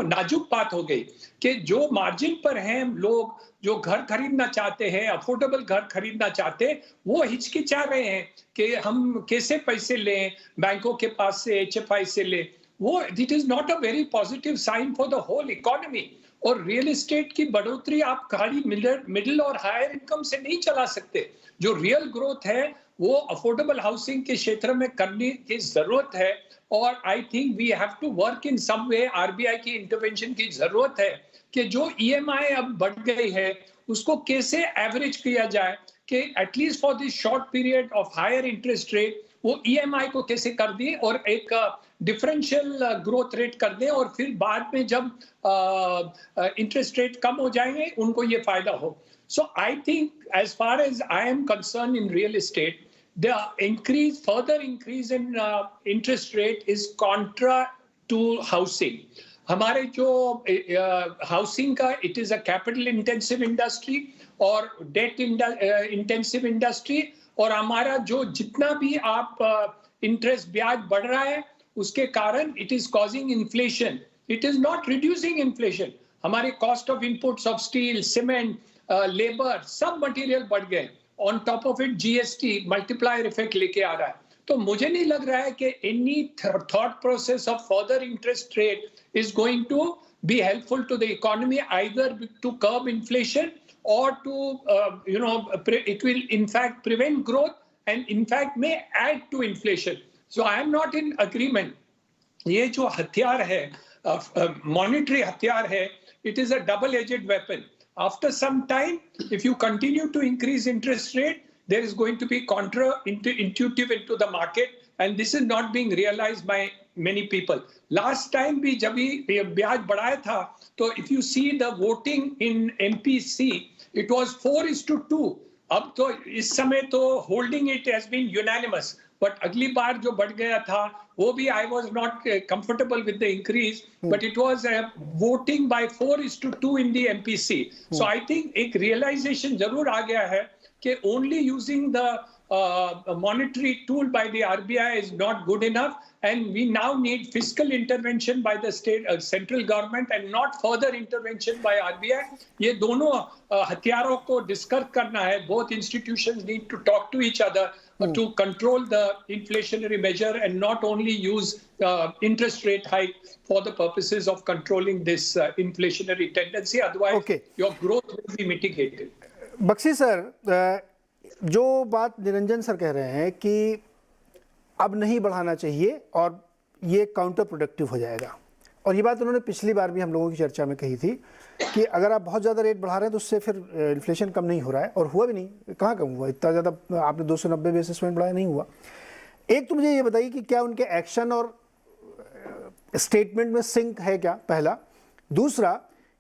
नाजुक बात हो गई कि जो मार्जिन पर हैं लोग, जो घर खरीदना चाहते हैं, अफोर्डेबल घर खरीदना चाहते हैं, वो हिचकिचा रहे हैं कि हम कैसे पैसे लें बैंकों के पास से, HFI से लें। वो it is not a very positive sign for the whole economy. और रियल एस्टेट की बढ़ोतरी आप खाली मिडिल और हायर इनकम से नहीं चला सकते। जो रियल ग्रोथ है वो अफोर्डेबल हाउसिंग के क्षेत्र में करने की जरूरत है। और I think we have to work in some way, RBI की इंटरवेंशन की जरूरत है कि जो EMI अब बढ़ गई है उसको कैसे एवरेज किया जाए कि at least for this short period of higher interest rate वो EMI को कैसे कर दें और एक डिफरेंशियल ग्रोथ रेट कर दें, और फिर बाद में जब इंटरेस्ट रेट कम हो जाएंगे उनको ये फायदा हो। So I think as far as I am concerned in real estate, the further increase in interest rate is contra to housing. हमारे जो housing का, it is a capital intensive industry और debt intensive industry, और हमारा जो जितना भी आप interest ब्याज बढ़ रहा है उसके कारण it is causing inflation. It is not reducing inflation. हमारे cost of inputs of steel, cement, labour, सब मटेरियल बढ़ गए। On top of it GST multiplier effect लेके आ रहा है। तो मुझे नहीं लग रहा है कि any thought process of further interest rate is going to be helpful to the economy, either to curb inflation और to it will in fact prevent growth and in fact may add to inflation. So I am not in agreement. ये जो हथियार है, monetary हथियार है, it is a double edged weapon. After some time, if you continue to increase interest rate, there is going to be intuitive into the market, and this is not being realized by many people. Last time भी जब भी ब्याज बढ़ाया था, तो if you see the voting in MPC, it was 4:2. अब तो इस समय तो holding it has been unanimous. But अगली बार जो बढ़ गया था वो भी I was not comfortable with the increase, but it was voting by 4:2 in the MPC. So I think एक realization जरूर आ गया है कि only using the monetary tool by the RBI is not good enough, and we now need fiscal intervention by the central government and not further intervention by RBI. ये दोनों हथियारों को discuss करना है। Both institutions need to talk to each other to control the inflationary measure and not only use interest rate hike for the purposes of controlling this inflationary tendency. Otherwise, your growth will be mitigated. Bakshi sir, जो बात Niranjan sir कह रहे हैं कि अब नहीं बढ़ाना चाहिए और ये काउंटर प्रोडक्टिव हो जाएगा, और ये बात उन्होंने पिछली बार भी हम लोगों की चर्चा में कही थी कि अगर आप बहुत ज़्यादा रेट बढ़ा रहे हैं तो उससे फिर इन्फ्लेशन कम नहीं हो रहा है, और हुआ भी नहीं। कहाँ कम हुआ? इतना ज़्यादा आपने 290 बेसिस पॉइंट बढ़ाया, नहीं हुआ। एक तो मुझे ये बताइए कि क्या उनके एक्शन और स्टेटमेंट में सिंक है क्या, पहला। दूसरा,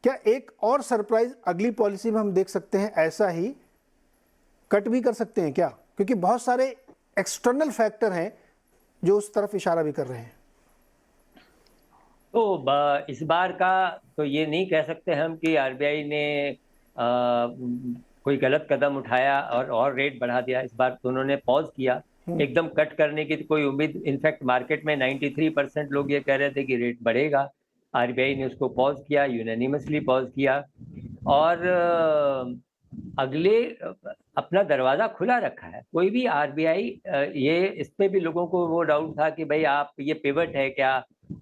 क्या एक और सरप्राइज अगली पॉलिसी में हम देख सकते हैं, ऐसा ही कट भी कर सकते हैं क्या? क्योंकि बहुत सारे एक्सटर्नल फैक्टर हैं जो उस तरफ इशारा भी कर रहे हैं। तो इस बार का तो ये नहीं कह सकते हम कि RBI ने कोई गलत कदम उठाया और रेट बढ़ा दिया। इस बार तो उन्होंने पॉज किया, एकदम कट करने की तो कोई उम्मीद, इनफैक्ट मार्केट में 93% लोग ये कह रहे थे कि रेट बढ़ेगा। RBI ने उसको पॉज किया, यूनानिमसली पॉज किया, और अगले अपना दरवाजा खुला रखा है। कोई भी RBI ये इस पे भी लोगों को वो डाउट था कि भाई आप ये पिवट है क्या,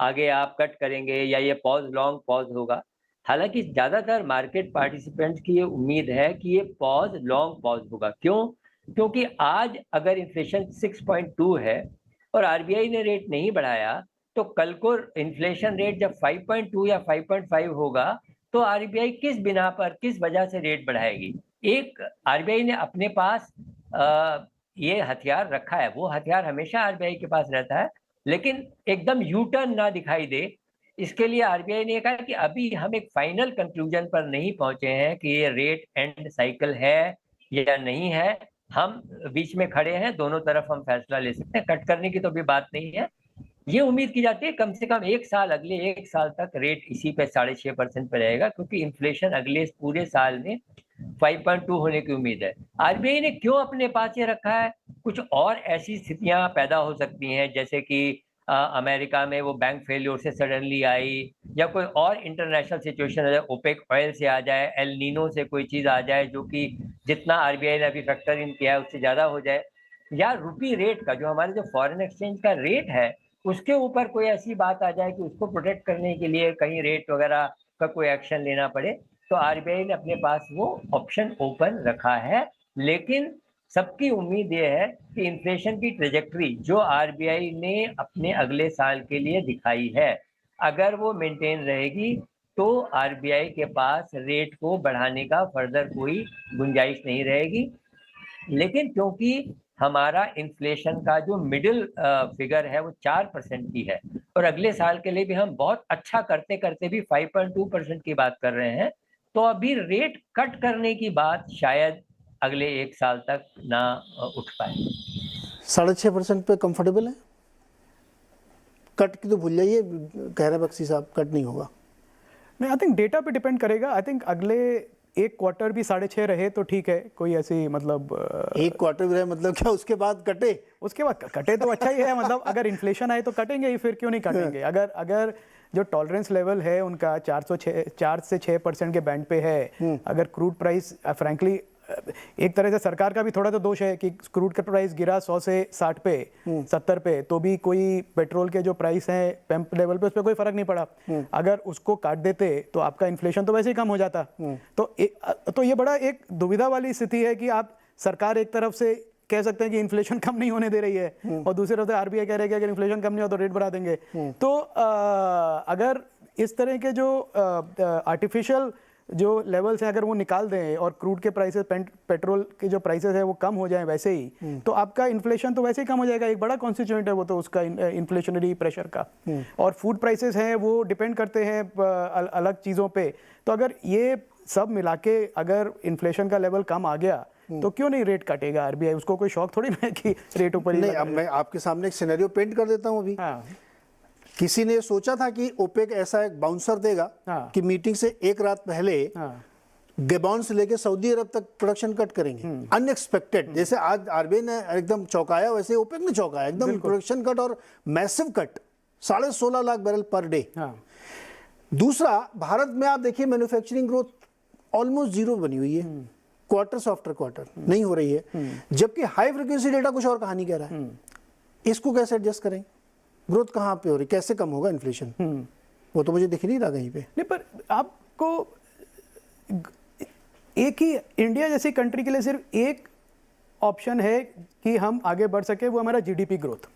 आगे आप कट करेंगे या ये पॉज लॉन्ग पॉज होगा। हालांकि ज़्यादातर मार्केट पार्टिसिपेंट्स की ये उम्मीद है कि ये पॉज लॉन्ग पॉज होगा। क्यों? क्योंकि आज अगर इन्फ्लेशन 6.2 है और RBI ने रेट नहीं बढ़ाया, तो कल को इन्फ्लेशन रेट जब 5.2 या 5.5 होगा तो RBI किस बिना पर, किस वजह से रेट बढ़ाएगी? एक RBI ने अपने पास ये हथियार रखा है, वो हथियार हमेशा RBI के पास रहता है, लेकिन एकदम यू टर्न ना दिखाई दे, इसके लिए RBI ने कहा कि अभी हम एक फाइनल कंक्लूजन पर नहीं पहुंचे हैं कि ये रेट एंड साइकिल है या नहीं है। हम बीच में खड़े हैं, दोनों तरफ हम फैसला ले सकते हैं, कट करने की तो भी बात नहीं है। ये उम्मीद की जाती है कम से कम एक साल, अगले एक साल तक रेट इसी पे 6.5% पे रहेगा, क्योंकि इन्फ्लेशन अगले पूरे साल में 5.2 होने की उम्मीद है। RBI ने क्यों अपने पास ये रखा है? कुछ और ऐसी स्थितियां पैदा हो सकती हैं, जैसे कि अमेरिका में वो बैंक फेल्योर से सडनली आई, या कोई और इंटरनेशनल सिचुएशन आ जाए, ओपेक ऑयल से आ जाए, एल नीनो से कोई चीज़ आ जाए जो कि जितना आरबीआई ने अभी फैक्टर इन किया है उससे ज़्यादा हो जाए, या रुपी रेट का जो हमारे जो फॉरेन एक्सचेंज का रेट है उसके ऊपर कोई ऐसी बात आ जाए कि उसको प्रोटेक्ट करने के लिए कहीं रेट वगैरह का कोई एक्शन लेना पड़े, तो आरबीआई ने अपने पास वो ऑप्शन ओपन रखा है। लेकिन सबकी उम्मीद ये है कि इन्फ्लेशन की ट्रेजेक्टरी जो आरबीआई ने अपने अगले साल के लिए दिखाई है, अगर वो मेंटेन रहेगी तो आरबीआई के पास रेट को बढ़ाने का फर्दर कोई गुंजाइश नहीं रहेगी। लेकिन क्योंकि हमारा इन्फ्लेशन का जो मिडिल फिगर है वो 4% की है, और अगले साल के लिए भी हम बहुत अच्छा करते करते भी 5.2% की बात कर रहे हैं, तो अभी रेट कट करने की बात शायद अगले 1 साल तक ना उठ पाए। 6.5% पे कंफर्टेबल है? कट की तो भूल जाइए, कह रहे बख्शी साहब कट नहीं होगा। नहीं, आई थिंक डेटा पे डिपेंड करेगा। आई थिंक अगले एक क्वार्टर भी 6.5 रहे तो ठीक है, कोई ऐसी मतलब एक क्वार्टर भी रहे मतलब क्या उसके बाद कटे? उसके बाद कटे तो अच्छा ही है, मतलब अगर इन्फ्लेशन आए तो कटेंगे ही, फिर क्यों नहीं कटेंगे। अगर जो टॉलरेंस लेवल है उनका 4 से 6% के बैंड पे है, अगर क्रूड प्राइस फ्रैंकली एक तरह से सरकार का भी थोड़ा तो दोष है कि क्रूड का प्राइस गिरा 100 से 60 पे 70 पे, तो भी कोई पेट्रोल के जो प्राइस हैं पंप लेवल पे उस पर कोई फर्क नहीं पड़ा। अगर उसको काट देते तो आपका इन्फ्लेशन तो वैसे ही कम हो जाता। तो ये बड़ा एक दुविधा वाली स्थिति है कि आप सरकार एक तरफ से कह सकते हैं कि इन्फ्लेशन कम नहीं होने दे रही है, और दूसरी तरफ से आरबीआई कह रही है कि अगर इन्फ्लेशन कम नहीं हो तो रेट बढ़ा देंगे। तो अगर इस तरह के जो आर्टिफिशियल जो लेवल्स हैं अगर वो निकाल दें और क्रूड के प्राइसेस पेट्रोल के जो प्राइसेस है वो कम हो जाएं वैसे ही, तो आपका इन्फ्लेशन तो वैसे ही कम हो जाएगा। एक बड़ा कॉन्स्टिट्यूएंट है वो तो उसका इन्फ्लेशनरी प्रेशर का। और फूड प्राइसेस हैं वो डिपेंड करते हैं अलग चीज़ों पे। तो अगर ये सब मिला के अगर इन्फ्लेशन का लेवल कम आ गया तो क्यों नहीं रेट काटेगा आरबीआई? उसको कोई शौक थोड़ी ना है कि रेट ऊपर ही नहीं, अब मैं आपके सामने एक सिनेरियो पेंट कर देता हूँ। अभी किसी ने सोचा था कि ओपेक ऐसा एक बाउंसर देगा कि मीटिंग से एक रात पहले गबॉन से लेके सऊदी अरब तक प्रोडक्शन कट करेंगे। अनएक्सपेक्टेड, जैसे आज आरबीआई ने एकदम चौंकाया वैसे ओपेक ने चौंकाया, एकदम प्रोडक्शन कट और massive cut, 16.5 lakh barrel per day. दूसरा, भारत में आप देखिए मैन्युफैक्चरिंग ग्रोथ ऑलमोस्ट जीरो बनी हुई है, क्वार्टर आफ्टर क्वार्टर नहीं हो रही है, जबकि हाई फ्रिक्वेंसी डेटा कुछ और कहानी कह रहा है। इसको कैसे एडजस्ट करें? ग्रोथ कहाँ पे हो रही, कैसे कम होगा इन्फ्लेशन? वो तो मुझे दिख नहीं रहा कहीं पे। नहीं, पर आपको एक ही इंडिया जैसी कंट्री के लिए सिर्फ एक ऑप्शन है कि हम आगे बढ़ सके, वो हमारा जीडीपी ग्रोथ।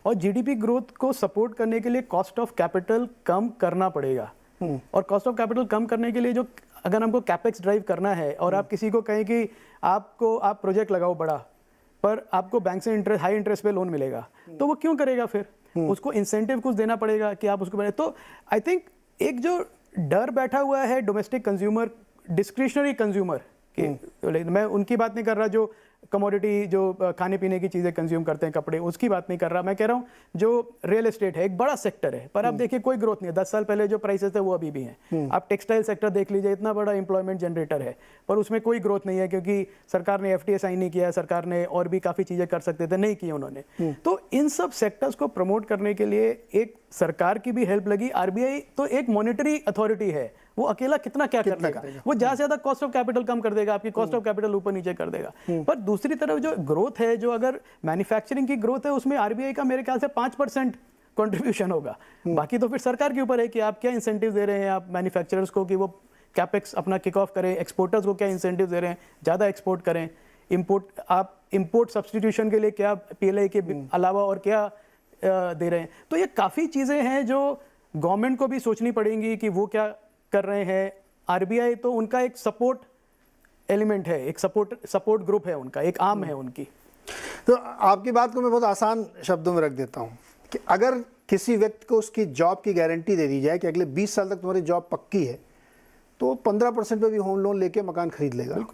और जीडीपी ग्रोथ को सपोर्ट करने के लिए कॉस्ट ऑफ कैपिटल कम करना पड़ेगा। और कॉस्ट ऑफ कैपिटल कम करने के लिए जो अगर हमको कैपेक्स ड्राइव करना है और आप किसी को कहें कि आप प्रोजेक्ट लगाओ बड़ा, पर आपको बैंक से हाई इंटरेस्ट पे लोन मिलेगा, तो वो क्यों करेगा? फिर उसको इंसेंटिव कुछ देना पड़ेगा कि आप उसको बने। तो आई थिंक एक जो डर बैठा हुआ है डोमेस्टिक कंज्यूमर, डिस्क्रिशनरी कंज्यूमर के, मैं उनकी बात नहीं कर रहा जो कमोडिटी जो खाने पीने की चीज़ें कंज्यूम करते हैं, कपड़े, उसकी बात नहीं कर रहा। मैं कह रहा हूँ जो रियल एस्टेट है, एक बड़ा सेक्टर है, पर आप देखिए कोई ग्रोथ नहीं है। 10 साल पहले जो प्राइसेस थे वो अभी भी हैं। आप टेक्सटाइल सेक्टर देख लीजिए, इतना बड़ा एम्प्लॉयमेंट जनरेटर है, पर उसमें कोई ग्रोथ नहीं है क्योंकि सरकार ने FTA साइन नहीं किया। सरकार ने और भी काफ़ी चीज़ें कर सकते थे, नहीं की उन्होंने। तो इन सब सेक्टर्स को प्रमोट करने के लिए एक सरकार की भी हेल्प लगी। आरबीआई तो एक मॉनेटरी अथॉरिटी है, वो अकेला कितना क्या कर लेगा? वो ज्यादा से ज्यादा कॉस्ट ऑफ कैपिटल कम कर देगा, आपकी कॉस्ट ऑफ कैपिटल ऊपर नीचे कर देगा। पर दूसरी तरफ जो ग्रोथ है, जो अगर मैन्युफैक्चरिंग की ग्रोथ है, उसमें आरबीआई का मेरे ख्याल से 5% कंट्रीब्यूशन होगा। बाकी तो फिर सरकार के ऊपर है कि आप क्या इंसेंटिव दे रहे हैं आप मैन्युफैक्चरर्स को कि वो कैपेक्स अपना किक ऑफ करें, एक्सपोर्टर्स को क्या इंसेंटिव दे रहे हैं, ज़्यादा एक्सपोर्ट करें, इंपोर्ट सब्सटीट्यूशन के लिए क्या PLI के अलावा और क्या दे रहे हैं। तो ये काफ़ी चीज़ें हैं जो गवर्नमेंट को भी सोचनी पड़ेंगी कि वो क्या कर रहे हैं। आरबीआई तो उनका एक सपोर्ट एलिमेंट है, एक सपोर्ट ग्रुप है उनका, एक आर्म है उनकी। तो आपकी बात को मैं बहुत आसान शब्दों में रख देता हूँ कि अगर किसी व्यक्ति को उसकी जॉब की गारंटी दे दी जाए कि अगले 20 साल तक तुम्हारी जॉब पक्की है, तो 15% पे भी होम लोन लेके मकान खरीद लेगा।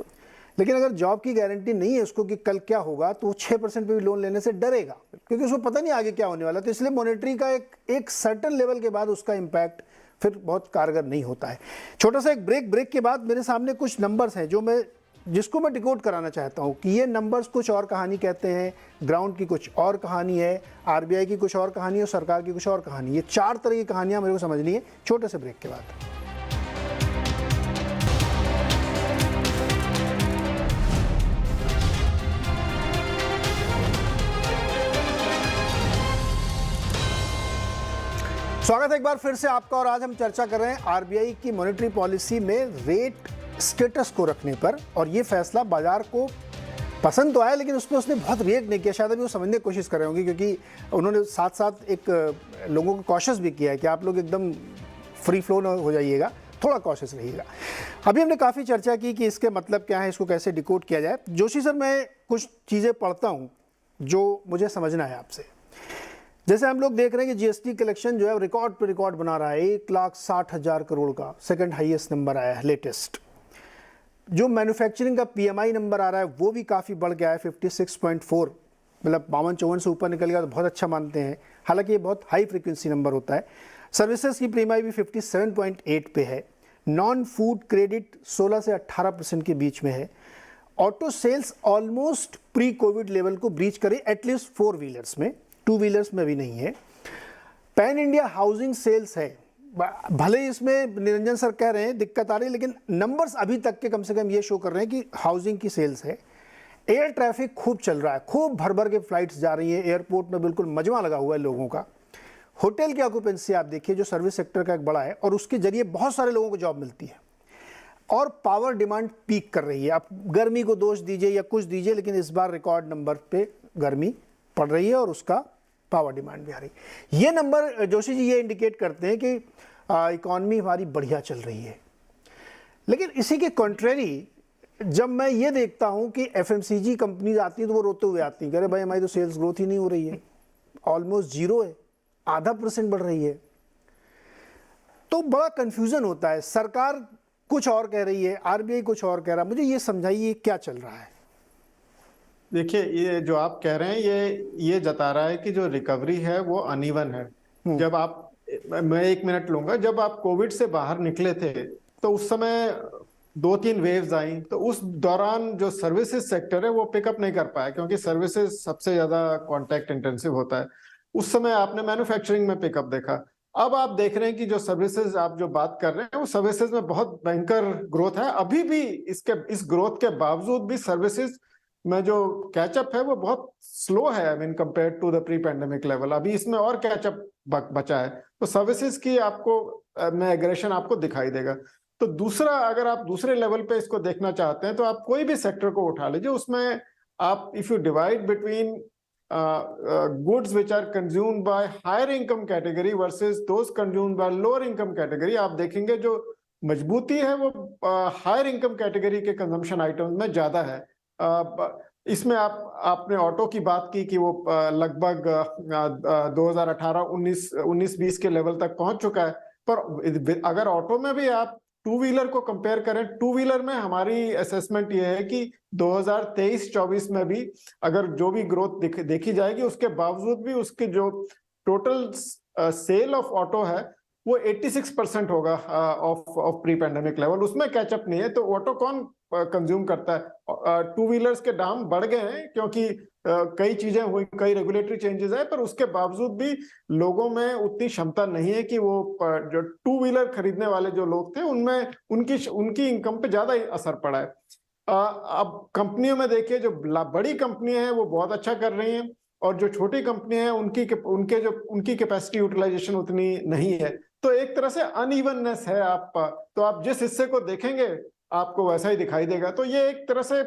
लेकिन अगर जॉब की गारंटी नहीं है उसको कि कल क्या होगा, तो वो 6% पे भी लोन लेने से डरेगा क्योंकि उसको पता नहीं आगे क्या होने वाला। तो इसलिए मॉनेटरी का एक सर्टेन लेवल के बाद उसका इम्पैक्ट फिर बहुत कारगर नहीं होता है। छोटा सा एक ब्रेक के बाद मेरे सामने कुछ नंबर्स हैं जो मैं जिसको मैं डिकोड कराना चाहता हूँ कि ये नंबर्स कुछ और कहानी कहते हैं, ग्राउंड की कुछ और कहानी है, आरबीआई की कुछ और कहानी है और सरकार की कुछ और कहानी। ये 4 तरह की कहानियाँ मेरे को समझनी है। छोटे से ब्रेक के बाद। स्वागत है एक बार फिर से आपका, और आज हम चर्चा कर रहे हैं आरबीआई की मॉनेटरी पॉलिसी में रेट स्टेटस को रखने पर। और ये फैसला बाजार को पसंद तो आया, लेकिन उस पर उसने बहुत रिएक्ट नहीं किया। शायद अभी वो समझने की कोशिश कर रहे होंगे, क्योंकि उन्होंने साथ साथ एक लोगों को कॉशियस भी किया है कि आप लोग एकदम फ्री फ्लो न हो जाइएगा, थोड़ा कॉशियस रहिएगा। अभी हमने काफ़ी चर्चा की कि इसके मतलब क्या है, इसको कैसे डिकोड किया जाए। जोशी सर, मैं कुछ चीज़ें पढ़ता हूँ जो मुझे समझना है आपसे। जैसे हम लोग देख रहे हैं कि जीएसटी कलेक्शन जो है रिकॉर्ड पे रिकॉर्ड बना रहा है, 1,60,000 करोड़ का सेकंड हाईएस्ट नंबर आया है लेटेस्ट। जो मैन्युफैक्चरिंग का पीएमआई नंबर आ रहा है वो भी काफ़ी बढ़ गया है, 56.4, मतलब 52-54 से ऊपर निकल गया तो बहुत अच्छा मानते हैं। हालांकि ये बहुत हाई फ्रीक्वेंसी नंबर होता है। सर्विसेज की पीएमआई भी 57.8 पे है। नॉन फूड क्रेडिट 16 से 18% के बीच में है। Auto sales almost pre COVID level को ब्रीच करे, एटलीस्ट 4 व्हीलर्स में, 2 व्हीलर्स में भी नहीं है। पैन इंडिया हाउसिंग सेल्स है, भले ही इसमें निरंजन सर कह रहे हैं दिक्कत आ रही है, लेकिन नंबर्स अभी तक के कम से कम ये शो कर रहे हैं कि हाउसिंग की सेल्स है। एयर ट्रैफिक खूब चल रहा है, खूब भर भर के फ्लाइट्स जा रही हैं, एयरपोर्ट में बिल्कुल मजमा लगा हुआ है लोगों का। होटल की ऑक्यूपेंसी आप देखिए, जो सर्विस सेक्टर का एक बड़ा है, और उसके जरिए बहुत सारे लोगों को जॉब मिलती है। और पावर डिमांड पीक कर रही है। आप गर्मी को दोष दीजिए या कुछ दीजिए, लेकिन इस बार रिकॉर्ड नंबर पे गर्मी पड़ रही है और उसका पावर डिमांड भी आ रही है। ये नंबर जोशी जी ये इंडिकेट करते हैं कि इकॉनमी हमारी बढ़िया चल रही है। लेकिन इसी के कॉन्ट्रेरी जब मैं ये देखता हूं कि एफएमसीजी कंपनीज आती हैं तो वो रोते हुए आती हैं, कह रहे भाई हमारी तो सेल्स ग्रोथ ही नहीं हो रही है, ऑलमोस्ट जीरो है, 0.5% बढ़ रही है। तो बड़ा कंफ्यूजन होता है। सरकार कुछ और कह रही है, आरबीआई कुछ और कह रहा है। मुझे ये समझाइए क्या चल रहा है। देखिए, ये जो आप कह रहे हैं ये जता रहा है कि जो रिकवरी है वो अनइवन है। जब आप, मैं 1 मिनट लूंगा, जब आप कोविड से बाहर निकले थे तो उस समय 2-3 वेव्स आई, तो उस दौरान जो सर्विसेज सेक्टर है वो पिकअप नहीं कर पाया, क्योंकि सर्विसेज सबसे ज्यादा कॉन्टैक्ट इंटेंसिव होता है। उस समय आपने मैन्युफैक्चरिंग में पिकअप देखा। अब आप देख रहे हैं कि जो सर्विसेज आप जो बात कर रहे हैं वो सर्विसेज में बहुत भयंकर ग्रोथ है। अभी भी इस ग्रोथ के बावजूद भी सर्विसेज में जो कैचअप है वो बहुत स्लो है, I mean compare to the pre pandemic level. अभी इसमें और कैचअप बचा है, तो सर्विसेज की आपको में एग्रेशन आपको दिखाई देगा। तो दूसरा, अगर आप दूसरे लेवल पे इसको देखना चाहते हैं तो आप कोई भी सेक्टर को उठा लीजिए, उसमें आप if you divide between goods which are consumed by higher income category versus those consumed by lower income category, आप देखेंगे जो मजबूती है वो हायर इनकम कैटेगरी के कंजम्पशन आइटम्स में ज्यादा है। इसमें आपने ऑटो की बात की कि वो लगभग 2018-19-20 के लेवल तक पहुंच चुका है। पर अगर ऑटो में भी आप 2 व्हीलर को कंपेयर करें, 2 व्हीलर में हमारी असेसमेंट ये है कि 2023-24 में भी अगर जो भी ग्रोथ देखी जाएगी, उसके बावजूद भी उसके जो टोटल सेल ऑफ ऑटो है वो 86% होगा ऑफ प्री पैंडेमिक लेवल, उसमें कैचअप नहीं है। तो ऑटो कौन कंज्यूम करता है? 2 व्हीलर्स के दाम बढ़ गए हैं क्योंकि कई चीजें हुई, कई रेगुलेटरी चेंजेस है, पर उसके बावजूद भी लोगों में उतनी क्षमता नहीं है कि वो जो 2 व्हीलर खरीदने वाले जो लोग थे उनमें उनकी इनकम पे ज्यादा असर पड़ा है। अब कंपनियों में देखिए, जो बड़ी कंपनियां हैं वो बहुत अच्छा कर रही हैं, और जो छोटी कंपनियां हैं उनकी कैपेसिटी यूटिलाइजेशन उतनी नहीं है। तो एक तरह से अनइवननेस है। तो आप जिस हिस्से को देखेंगे आपको वैसा ही दिखाई देगा। तो ये एक तरह से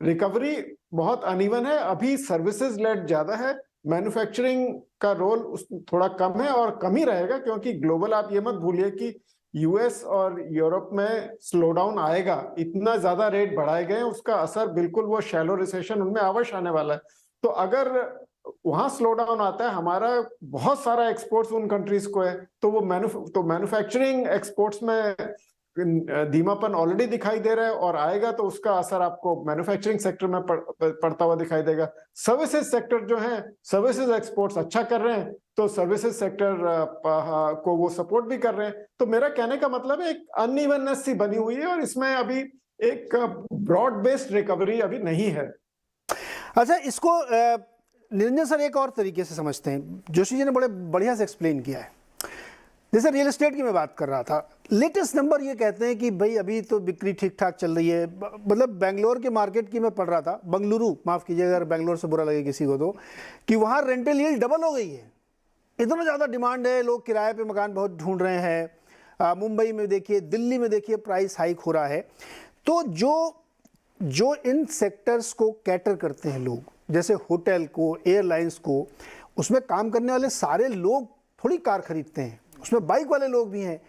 रिकवरी बहुत अनइवन है। अभी सर्विसेज लेड ज्यादा है, मैन्युफैक्चरिंग का रोल थोड़ा कम है और कम ही रहेगा, क्योंकि ग्लोबल, आप ये मत भूलिए कि यूएस और यूरोप में स्लो डाउन आएगा। इतना ज्यादा रेट बढ़ाए गए, उसका असर बिल्कुल वो शैलो रिसेशन उनमें अवश्य आने वाला है। तो अगर वहां स्लो डाउन आता है, हमारा बहुत सारा एक्सपोर्ट्स उन कंट्रीज को है, तो वो मैन्युफैक्चरिंग एक्सपोर्ट्स में धीमापन ऑलरेडी दिखाई दे रहा है और आएगा, तो उसका असर आपको मैन्युफैक्चरिंग सेक्टर में पड़ता हुआ दिखाई देगा। सर्विसेज सेक्टर जो है, सर्विसेज एक्सपोर्ट्स अच्छा कर रहे हैं, तो सर्विसेज सेक्टर को वो सपोर्ट भी कर रहे हैं। तो मेरा कहने का मतलब है एक अनइवननेस सी बनी हुई है, और इसमें अभी एक ब्रॉड बेस्ड रिकवरी अभी नहीं है। अच्छा, इसको निरंजन सर एक और तरीके से समझते हैं। जोशी जी ने बड़े बढ़िया से एक्सप्लेन किया है। जैसे रियल एस्टेट की मैं बात कर रहा था, लेटेस्ट नंबर ये कहते हैं कि भाई अभी तो बिक्री ठीक ठाक चल रही है। मतलब बेंगलोर के मार्केट की मैं पढ़ रहा था, बंगलुरु, माफ़ कीजिएगा अगर बेंगलोर से बुरा लगे किसी को तो, कि वहाँ रेंटल यील्ड डबल हो गई है। इतना ज़्यादा डिमांड है, लोग किराए पे मकान बहुत ढूंढ रहे हैं। मुंबई में देखिए, दिल्ली में देखिए, प्राइस हाइक हो रहा है। तो जो इन सेक्टर्स को कैटर करते हैं लोग, जैसे होटल को, एयरलाइंस को, उसमें काम करने वाले सारे लोग थोड़ी कार खरीदते हैं, उसमें बाइक वाले लोग भी हैं।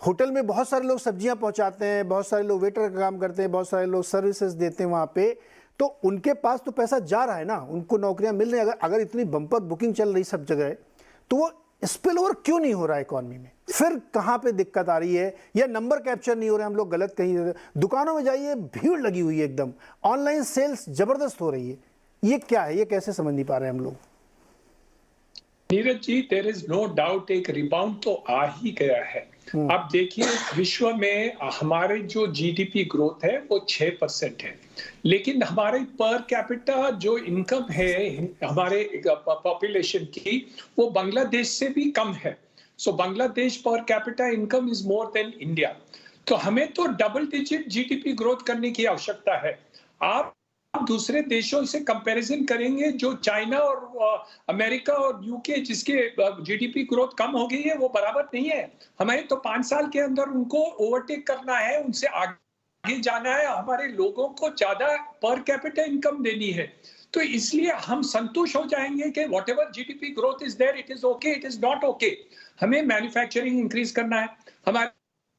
होटल में बहुत सारे लोग सब्जियां पहुंचाते हैं, बहुत सारे लोग वेटर का काम करते हैं, बहुत सारे लोग सर्विसेज देते हैं वहाँ पे। तो उनके पास तो पैसा जा रहा है ना, उनको नौकरियां मिल रही हैं। अगर इतनी बम्पर बुकिंग चल रही सब जगह, तो वो स्पिल ओवर क्यों नहीं हो रहा है इकॉनमी में? फिर कहाँ पे दिक्कत आ रही है? या नंबर कैप्चर नहीं हो रहे, हम लोग गलत कहीं। दुकानों में जाइए, भीड़ लगी हुई है एकदम, ऑनलाइन सेल्स जबरदस्त हो रही है। ये क्या है? ये कैसे समझ नहीं पा रहे हैं हम लोग? Neeraj ji, there is no doubt एक रिबाउंड तो आ ही गया है। अब देखिए, विश्व में हमारे जो जीडीपी ग्रोथ है वो 6% है, लेकिन हमारे पर कैपिटा जो इनकम है हमारे पॉपुलेशन की, वो बांग्लादेश से भी कम है। So Bangladesh per capita income is more than India. तो हमें तो डबल डिजिट जीडीपी ग्रोथ करने की आवश्यकता है। आप दूसरे देशों से कंपैरिजन करेंगे, जो चाइना और अमेरिका और यूके जिसके जीडीपी ग्रोथ कम हो गई है, वो बराबर नहीं है। हमें तो 5 साल के अंदर उनको ओवरटेक करना है, उनसे आगे जाना है। हमारे लोगों को ज्यादा पर कैपिटा इनकम देनी है। तो इसलिए हम संतुष्ट हो जाएंगे कि whatever GDP growth is there, it is okay, it is not okay. हमें मैन्युफैक्चरिंग इंक्रीज करना है, हमारे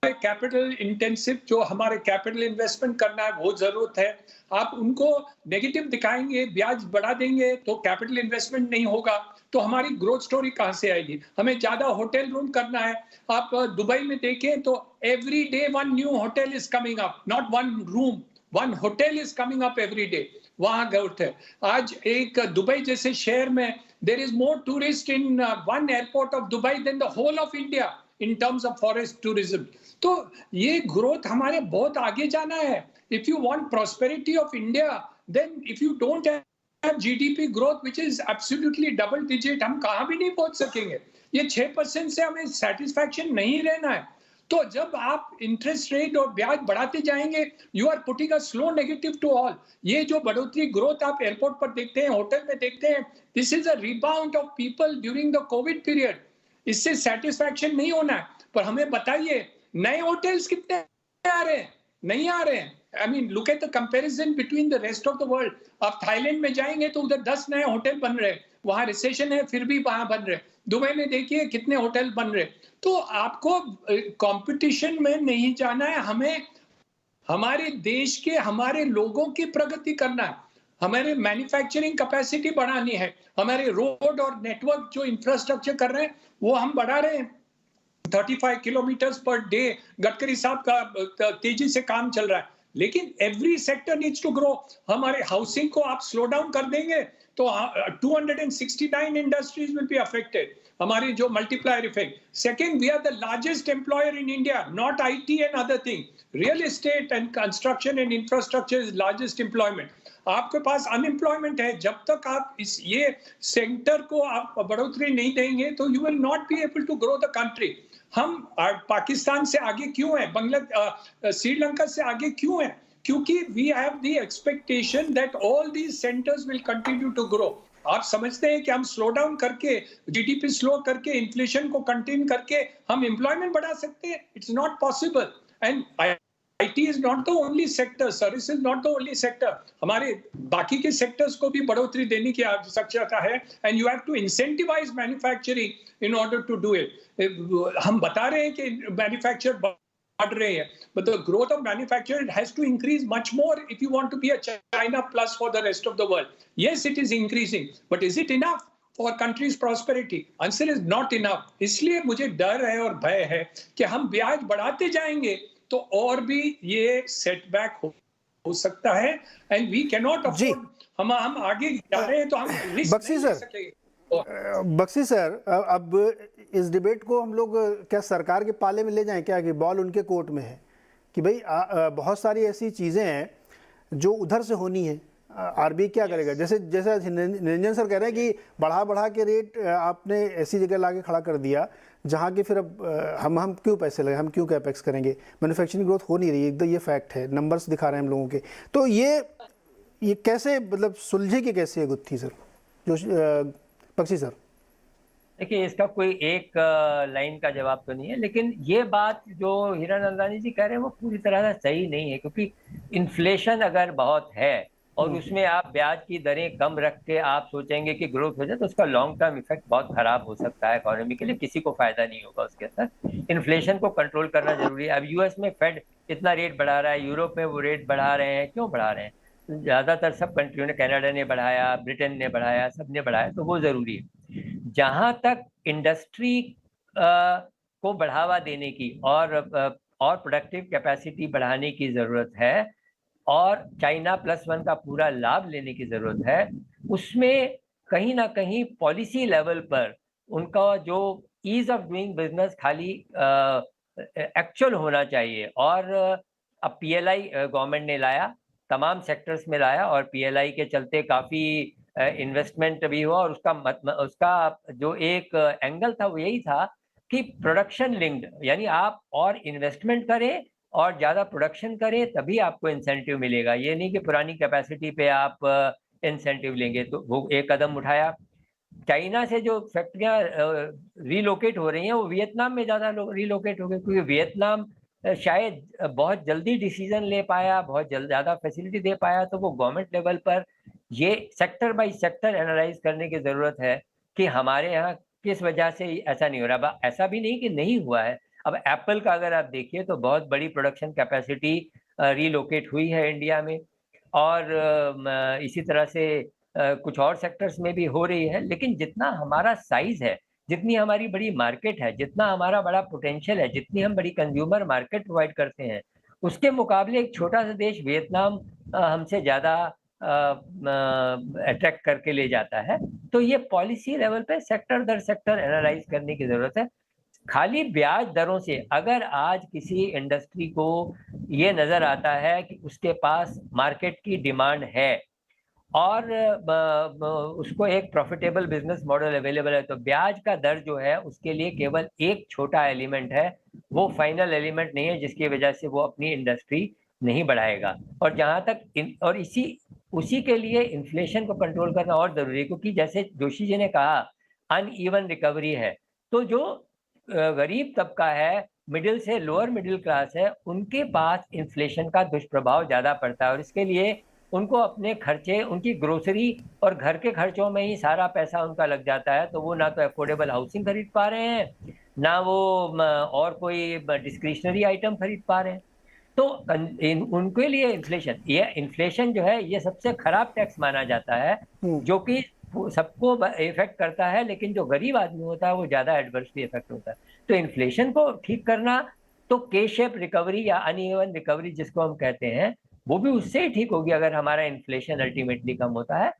कैपिटल इंटेंसिव जो हमारे कैपिटल इन्वेस्टमेंट करना है वो जरूरत है। आप उनको नेगेटिव दिखाएंगे, ब्याज बढ़ा देंगे, तो कैपिटल इन्वेस्टमेंट नहीं होगा, तो हमारी ग्रोथ स्टोरी कहां से आएगी? हमें ज्यादा होटल रूम करना है। आप दुबई में देखें तो every day 1 new hotel is coming up, not 1 room, 1 hotel is coming up every day. वहां ग्रोथ है। आज एक दुबई जैसे शहर में there is more tourist in 1 airport of Dubai than the whole of India in terms of forest tourism. तो ये growth हमारे बहुत आगे जाना है। If you want prosperity of India, then if you don't have GDP growth which is absolutely double digit, हम कहां भी नहीं पहुंच सकेंगे। ये 6% से हमें सेटिस्फैक्शन नहीं रहना है। तो जब आप इंटरेस्ट रेट और ब्याज बढ़ाते जाएंगे, you are putting a slow negative to all. ये जो बढ़ोतरी ग्रोथ आप एयरपोर्ट पर देखते हैं, होटल में देखते हैं, this is a rebound of people during the Covid period. इससे सेटिस्फैक्शन नहीं होना है। पर हमें बताइए, नए होटल्स कितने आ रहे हैं? नहीं आ रहे हैं। I mean, look at the comparison between the rest of the world. आप थाईलैंड में जाएंगे तो उधर 10 नए होटल बन रहे हैं, वहां रिसेशन है फिर भी वहां बन रहे। दुबई में देखिए कितने होटल बन रहे। तो आपको कंपटीशन में नहीं जाना है, हमें हमारे देश के, हमारे लोगों की प्रगति करना है। हमारे मैन्युफैक्चरिंग कैपेसिटी बढ़ानी है। हमारे रोड और नेटवर्क जो इंफ्रास्ट्रक्चर कर रहे हैं वो हम बढ़ा रहे हैं। 35 किलोमीटर्स पर डे गडकरी साहब का तेजी से काम चल रहा है, लेकिन every sector needs to grow. हमारे हाउसिंग को आप स्लो डाउन कर देंगे तो 269 इंडस्ट्रीज विल बी अफेक्टेड। हमारी जो multiplier effect. Second, we are the largest employer in India, not IT and other thing. Real estate and construction and infrastructure is largest employment. आपके पास unemployment है। जब तक आप ये सेक्टर को आप बढ़ोतरी नहीं देंगे तो you will not be able to grow the country. हम पाकिस्तान से आगे क्यों है, श्रीलंका से आगे क्यों है? क्योंकि we have the expectation that all these centres will continue to grow. आप समझते हैं कि हम स्लो डाउन करके, जीडीपी स्लो करके, इन्फ्लेशन को कंटेन करके हम एम्प्लॉयमेंट बढ़ा सकते हैं? It's not possible. And IT is not the only sector, service is not the only sector. हमारे बाकी के सेक्टर्स को भी बढ़ोतरी देने की आवश्यकता है, and you have to incentivize manufacturing in order to do it. हम बता रहे हैं कि मैन्युफैक्चर बढ़ रहे हैं, but the growth of manufacturing has to increase much more if you want to be a China plus for the rest of the world. Yes, it is increasing, but is it enough for country's prosperity? Answer is not enough. इसलिए मुझे डर है और भय है कि हम ब्याज बढ़ाते जाएंगे तो और भी ये सेटबैक हो सकता है, and we can not afford. हम आगे जा रहे हैं तो हम रिस्क नहीं ले सकेंगे। बख्शी सर, अब इस डिबेट को हम लोग क्या सरकार के पाले में ले जाएं क्या, कि बॉल उनके कोर्ट में है? कि भाई बहुत सारी ऐसी चीज़ें हैं जो उधर से होनी है, आरबीआई क्या करेगा? जैसे जैसे निरंजन सर कह रहे हैं कि बढ़ा के रेट आपने ऐसी जगह लाके खड़ा कर दिया जहाँ के फिर अब हम क्यों पैसे लगे, हम क्यों कैपेक्स करेंगे, मैन्युफैक्चरिंग ग्रोथ हो नहीं रही एकदम, ये फैक्ट है, नंबर्स दिखा रहे हैं हम लोगों के। तो ये कैसे मतलब सुलझे कि कैसे है गुत्थी सर, जो पक्षी सर? देखिए, इसका कोई एक लाइन का जवाब तो नहीं है, लेकिन ये बात जो हीरानंदानी जी कह रहे हैं वो पूरी तरह से सही नहीं है, क्योंकि इन्फ्लेशन अगर बहुत है और उसमें आप ब्याज की दरें कम रख के आप सोचेंगे कि ग्रोथ हो जाए, तो उसका लॉन्ग टर्म इफेक्ट बहुत खराब हो सकता है इकोनॉमी के लिए, किसी को फायदा नहीं होगा उसके अंदर। इन्फ्लेशन को कंट्रोल करना जरूरी है। अब यूएस में फेड इतना रेट बढ़ा रहा है, यूरोप में वो रेट बढ़ा रहे हैं, क्यों बढ़ा रहे हैं? ज्यादातर सब कंट्रियों ने, कनाडा ने बढ़ाया, ब्रिटेन ने बढ़ाया, सबने बढ़ाया, तो वो जरूरी है। जहां तक इंडस्ट्री को बढ़ावा देने की और प्रोडक्टिव कैपेसिटी बढ़ाने की जरूरत है और चाइना +1 का पूरा लाभ लेने की जरूरत है, उसमें कहीं ना कहीं पॉलिसी लेवल पर उनका जो ईज ऑफ डूइंग बिजनेस खाली एक्चुअल होना चाहिए। और अब पीएलआई गवर्नमेंट ने लाया, तमाम सेक्टर्स में लाया, और पीएलआई के चलते काफी इन्वेस्टमेंट भी हुआ, और उसका जो एक एंगल था वो यही था कि प्रोडक्शन लिंक्ड, यानी आप और इन्वेस्टमेंट करें और ज्यादा प्रोडक्शन करें तभी आपको इंसेंटिव मिलेगा, ये नहीं कि पुरानी कैपेसिटी पे आप इंसेंटिव लेंगे। तो वो एक कदम उठाया। चाइना से जो फैक्ट्रियां रीलोकेट हो रही हैं वो वियतनाम में ज्यादा रीलोकेट हो गई, क्योंकि वियतनाम शायद बहुत जल्दी डिसीजन ले पाया, बहुत ज्यादा फैसिलिटी दे पाया। तो वो गवर्नमेंट लेवल पर ये सेक्टर बाय सेक्टर एनालाइज करने की जरूरत है कि हमारे यहाँ किस वजह से ऐसा नहीं हो रहा। ऐसा भी नहीं कि नहीं हुआ है। अब एप्पल का अगर आप देखिए तो बहुत बड़ी प्रोडक्शन कैपेसिटी रीलोकेट हुई है इंडिया में, और इसी तरह से कुछ और सेक्टर्स में भी हो रही है। लेकिन जितना हमारा साइज है, जितनी हमारी बड़ी मार्केट है, जितना हमारा बड़ा पोटेंशियल है, जितनी हम बड़ी कंज्यूमर मार्केट प्रोवाइड करते हैं, उसके मुकाबले एक छोटा सा देश वियतनाम हमसे ज्यादा अट्रैक्ट करके ले जाता है। तो ये पॉलिसी लेवल पे सेक्टर दर सेक्टर एनालाइज करने की जरूरत है। खाली ब्याज दरों से अगर आज किसी इंडस्ट्री को ये नजर आता है कि उसके पास मार्केट की डिमांड है और उसको एक प्रॉफिटेबल बिजनेस मॉडल अवेलेबल है, तो ब्याज का दर जो है उसके लिए केवल एक छोटा एलिमेंट है, वो फाइनल एलिमेंट नहीं है जिसकी वजह से वो अपनी इंडस्ट्री नहीं बढ़ाएगा। और जहां तक और उसी के लिए इन्फ्लेशन को कंट्रोल करना और जरूरी है, क्योंकि जैसे जोशी जी ने कहा अनइवन रिकवरी है। तो जो गरीब तबका है, मिडिल से लोअर मिडिल क्लास है, उनके पास इन्फ्लेशन का दुष्प्रभाव ज्यादा पड़ता है, और इसके लिए उनको अपने खर्चे, उनकी ग्रोसरी और घर के खर्चों में ही सारा पैसा उनका लग जाता है। तो वो ना तो अफोर्डेबल हाउसिंग खरीद पा रहे हैं, ना वो और कोई डिस्क्रिशनरी आइटम खरीद पा रहे हैं। तो उनके लिए इन्फ्लेशन जो है ये सबसे खराब टैक्स माना जाता है, जो कि सबको इफेक्ट करता है, लेकिन जो गरीब आदमी होता है वो ज्यादा एडवर्सली इफेक्ट होता है। तो इन्फ्लेशन को ठीक करना, तो के शेप रिकवरी या अनइवन रिकवरी जिसको हम कहते हैं, वो भी उससे ही ठीक होगी अगर हमारा इन्फ्लेशन अल्टीमेटली कम होता है।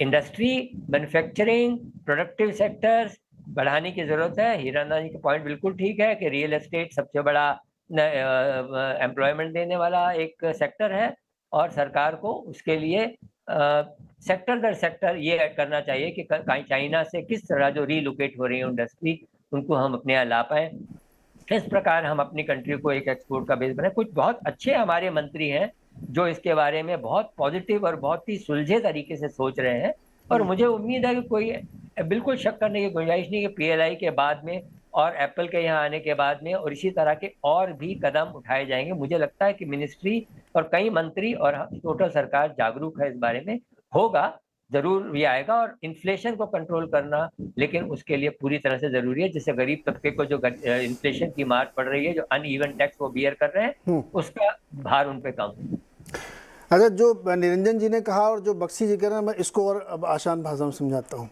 इंडस्ट्री, मैन्युफैक्चरिंग, प्रोडक्टिव सेक्टर्स बढ़ाने की जरूरत है। हीरानंदानी का पॉइंट बिल्कुल ठीक है कि रियल एस्टेट सबसे बड़ा एम्प्लॉयमेंट देने वाला एक सेक्टर है, और सरकार को उसके लिए सेक्टर दर सेक्टर ये करना चाहिए कि चाइना से किस तरह जो रीलोकेट हो रही है इंडस्ट्री, उनको हम अपने यहाँ ला पाए। इस प्रकार हम अपनी कंट्री को एक एक्सपोर्ट का बेस बनाए। कुछ बहुत अच्छे हमारे मंत्री हैं जो इसके बारे में बहुत पॉजिटिव और बहुत ही सुलझे तरीके से सोच रहे हैं, और मुझे उम्मीद है कि कोई बिल्कुल शक करने की गुंजाइश नहीं कि पीएलआई के बाद में और एप्पल के यहाँ आने के बाद में और इसी तरह के और भी कदम उठाए जाएंगे। मुझे लगता है कि मिनिस्ट्री और कई मंत्री और टोटल सरकार जागरूक है इस बारे में, होगा जरूर भी आएगा। और इन्फ्लेशन को कंट्रोल करना लेकिन उसके लिए पूरी तरह से जरूरी है, जिससे गरीब तबके को जो इन्फ्लेशन की मार पड़ रही है, जो अनइवन टैक्स वो बियर कर रहे हैं, उसका भार उन पे कम। अच्छा, जो निरंजन जी ने कहा और जो बख्शी जी कह रहे हैं, मैं इसको और अब आसान भाषा में समझाता हूँ,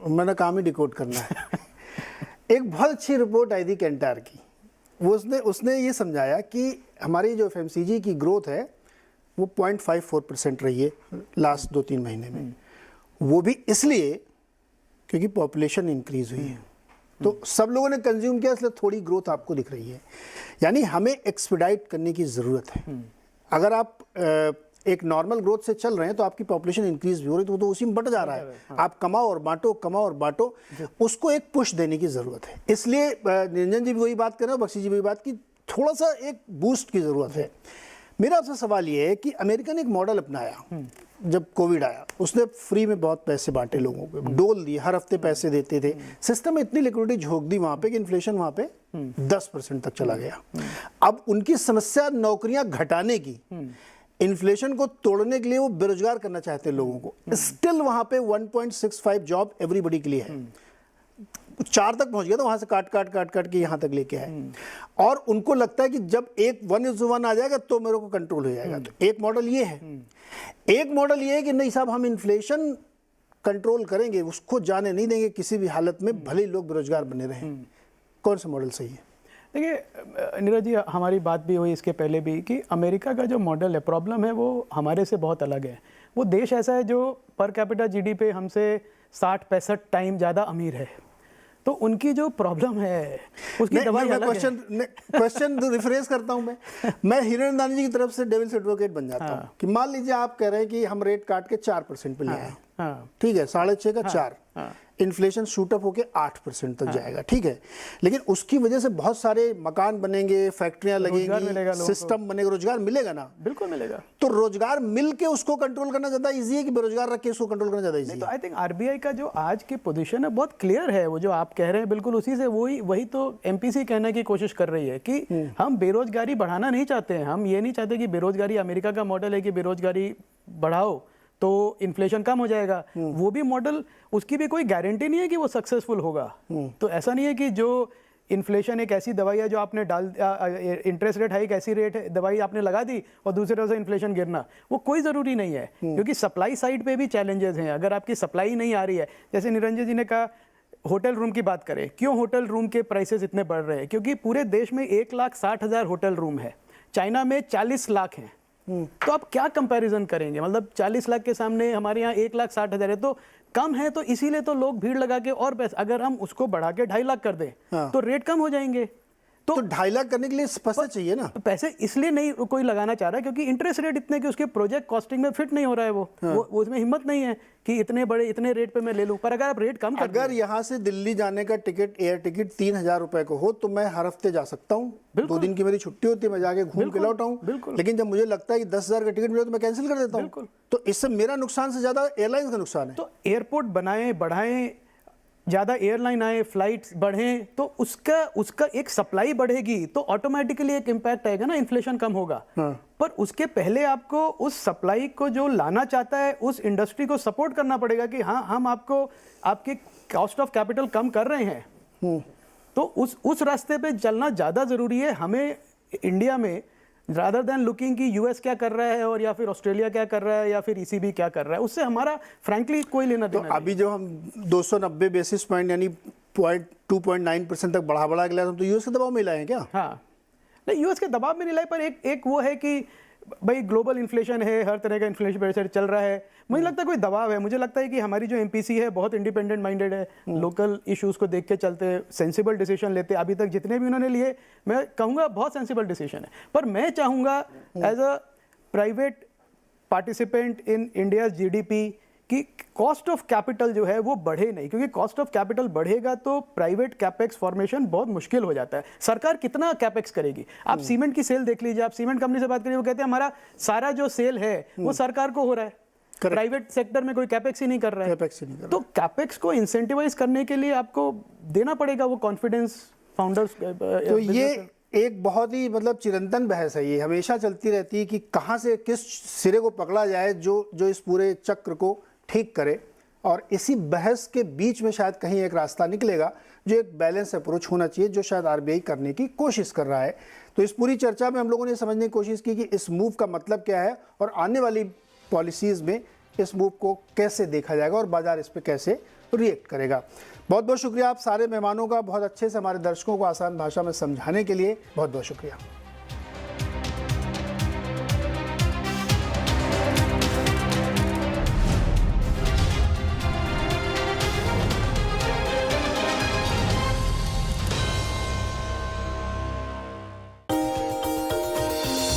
मैंने काम ही डिकोड करना है। एक बहुत अच्छी रिपोर्ट आई थी कैंटार की, वो उसने ये समझाया कि हमारी जो एफएमसीजी की ग्रोथ है वो 0.54% रही है लास्ट 2-3 महीने में। वो भी इसलिए क्योंकि पॉपुलेशन इंक्रीज हुई है। तो सब लोगों ने कंज्यूम किया, इसलिए थोड़ी ग्रोथ आपको दिख रही है। यानी हमें एक्सपीडाइट करने की ज़रूरत है। अगर आप एक नॉर्मल ग्रोथ से चल रहे हैं तो आपकी पॉपुलेशन इंक्रीज भी हो रही है, तो उसी में बढ़ जा रहा है। आप कमाओ और बांटो, कमाओ और बांटो, उसको एक पुश देने की ज़रूरत है। इसलिए निरंजन जी भी वही बात कर रहे हैं, बख्शी जी भी वही बात की, थोड़ा सा एक बूस्ट की ज़रूरत है। मेरा आपसे सवाल ये है कि अमेरिका ने एक मॉडल अपनाया जब कोविड आया, उसने फ्री में बहुत पैसे बांटे लोगों को, डोल दिए, हर हफ्ते पैसे देते थे, सिस्टम में इतनी लिक्विडिटी झोंक दी वहां पे कि इन्फ्लेशन वहां पे 10% तक चला गया। अब उनकी समस्या नौकरियां घटाने की, इन्फ्लेशन को तोड़ने के लिए वो बेरोजगार करना चाहते हैं लोगों को। स्टिल वहां पे 1.65 जॉब एवरीबडी के लिए है। 4 तक पहुंच गया, तो वहां से काट के यहां तक लेके आए। और उनको लगता है कि जब एक 1:1 आ जाएगा तो मेरे को कंट्रोल हो जाएगा। तो एक मॉडल ये है। एक मॉडल ये है कि नहीं साहब, हम इन्फ्लेशन कंट्रोल करेंगे, उसको जाने नहीं देंगे किसी भी हालत में, भले ही लोग बेरोजगार बने रहें। कौन सा मॉडल सही है? देखिए नीरज जी, हमारी बात भी हुई इसके पहले भी कि अमेरिका का जो मॉडल है, प्रॉब्लम है वो हमारे से बहुत अलग है। वो देश ऐसा है जो पर कैपिटा जीडी पे हमसे 60-65 टाइम ज़्यादा अमीर है। तो उनकी जो प्रॉब्लम है उसकी दवाई अलग है। क्वेश्चन रिफ्रेश करता हूं मैं हिरण्यनानी जी की तरफ से डेविल्स एडवोकेट बन जाता हूं कि मान लीजिए आप कह रहे हैं कि हम रेट काट के 4% पे ले आए, ठीक है, 6.5 का 4, इन्फ्लेशन शूटअप होके 8% तक जाएगा, ठीक है, लेकिन उसकी वजह से बहुत सारे मकान बनेंगे, फैक्ट्रियां लगेंगी, सिस्टम बनेगा, रोजगार मिलेगा ना? बिल्कुल मिलेगा। तो रोजगार मिल के उसको कंट्रोल करना ज्यादा इजी है कि बेरोजगार रख के उसको कंट्रोल करना ज्यादा इजी है? तो आई थिंक आरबीआई का जो आज की पोजीशन है बहुत क्लियर है। वो जो आप कह रहे हैं बिल्कुल उसी से वही तो एमपीसी कहने की कोशिश कर रही है कि हम बेरोजगारी बढ़ाना नहीं चाहते हैं। हम ये नहीं चाहते कि बेरोजगारी, अमेरिका का मॉडल है कि बेरोजगारी बढ़ाओ तो इन्फ्लेशन कम हो जाएगा। वो भी मॉडल, उसकी भी कोई गारंटी नहीं है कि वो सक्सेसफुल होगा। तो ऐसा नहीं है कि जो इन्फ्लेशन एक ऐसी दवाई है जो आपने इंटरेस्ट रेट हाइक ऐसी रेट दवाई आपने लगा दी और दूसरी तरफ से इन्फ्लेशन गिरना, वो कोई ज़रूरी नहीं है। क्योंकि सप्लाई साइड पे भी चैलेंजेस हैं। अगर आपकी सप्लाई नहीं आ रही है, जैसे निरंजन जी ने कहा होटल रूम की बात करें, क्यों होटल रूम के प्राइसेस इतने बढ़ रहे हैं? क्योंकि पूरे देश में 1,60,000 होटल रूम है, चाइना में 40 लाख हैं। तो आप क्या कंपैरिजन करेंगे? मतलब 40 लाख के सामने हमारे यहाँ 1,60,000 है, तो कम है। तो इसीलिए तो लोग भीड़ लगा के और पैसे, अगर हम उसको बढ़ा के 2.5 लाख कर दें तो रेट कम हो जाएंगे। तो 2.5 लाख करने के लिए पैसे चाहिए ना? पैसे इसलिए नहीं कोई लगाना चाह रहा है क्योंकि इंटरेस्ट रेट इतने कि उसके प्रोजेक्ट कॉस्टिंग में फिट नहीं हो रहा है। वो उसमें हिम्मत नहीं है कि इतने रेट पे मैं ले लूं। पर अगर आप रेट कम कर, अगर यहाँ से दिल्ली जाने का टिकट, एयर टिकट 3,000 रुपए को हो तो मैं हर हफ्ते जा सकता हूँ। 2 दिन की मेरी छुट्टी होती है, मैं जाके घूम के लौट आऊँ। लेकिन जब मुझे लगता है कि 10,000 का टिकट मिला तो मैं कैंसिल कर देता हूँ। तो इससे मेरा नुकसान से ज्यादा एयरलाइंस का नुकसान है। तो एयरपोर्ट बढ़ाएं, ज़्यादा एयरलाइन आए, फ्लाइट्स बढ़ें, तो उसका एक सप्लाई बढ़ेगी तो ऑटोमेटिकली एक इम्पैक्ट आएगा ना, इन्फ्लेशन कम होगा। पर उसके पहले आपको उस सप्लाई को जो लाना चाहता है उस इंडस्ट्री को सपोर्ट करना पड़ेगा कि हाँ, हम आपको आपके कॉस्ट ऑफ कैपिटल कम कर रहे हैं। तो उस रास्ते पे चलना ज़्यादा ज़रूरी है हमें इंडिया में, रादर देन लुकिंग कि यूएस क्या कर रहा है और या फिर ऑस्ट्रेलिया क्या कर रहा है या फिर ईसीबी क्या कर रहा है। उससे हमारा फ्रैंकली कोई लेना देना नहीं। अभी जो हम 290 बेसिस पॉइंट यानी 2.9% तक बढ़ा के लाए, तो यूएस के दबाव में लाए हैं क्या? हाँ, नहीं, यूएस के दबाव में नहीं लाए, पर एक वो है कि भाई ग्लोबल इन्फ्लेशन है, हर तरह का इन्फ्लेशन प्रेशर चल रहा है। मुझे लगता है कोई दबाव है। मुझे लगता है कि हमारी जो एमपीसी है बहुत इंडिपेंडेंट माइंडेड है, लोकल इश्यूज को देख के चलते, सेंसिबल डिसीजन लेते। अभी तक जितने भी उन्होंने लिए, मैं कहूँगा बहुत सेंसिबल डिसीजन है। पर मैं चाहूँगा as a private participant in India GDP कि कॉस्ट ऑफ कैपिटल जो है वो बढ़े नहीं, क्योंकि कॉस्ट ऑफ कैपिटल बढ़ेगा तो प्राइवेट कैपेक्स फॉर्मेशन बहुत मुश्किल हो जाता है। सरकार कितना कैपेक्स करेगी? आप सीमेंट की सेल देख लीजिए, आप सीमेंट कंपनी से बात करिए, वो कहते हैं हमारा सारा जो सेल है वो सरकार को हो रहा है, प्राइवेट सेक्टर में कोई कैपेक्स ही नहीं कर रहा है। तो कैपेक्स को इंसेंटिवाइज करने के लिए आपको देना पड़ेगा वो कॉन्फिडेंस फाउंडर्स। तो ये एक बहुत ही मतलब चिरंतन बहस है, ये हमेशा चलती रहती है कि कहाँ से किस सिरे को पकड़ा जाए जो इस पूरे चक्र को ठीक करे। और इसी बहस के बीच में शायद कहीं एक रास्ता निकलेगा जो एक बैलेंस अप्रोच होना चाहिए, जो शायद आरबीआई करने की कोशिश कर रहा है। तो इस पूरी चर्चा में हम लोगों ने समझने की कोशिश की कि इस मूव का मतलब क्या है और आने वाली पॉलिसीज़ में इस मूव को कैसे देखा जाएगा और बाजार इस पर कैसे रिएक्ट करेगा। बहुत बहुत शुक्रिया आप सारे मेहमानों का, बहुत अच्छे से हमारे दर्शकों को आसान भाषा में समझाने के लिए बहुत बहुत शुक्रिया।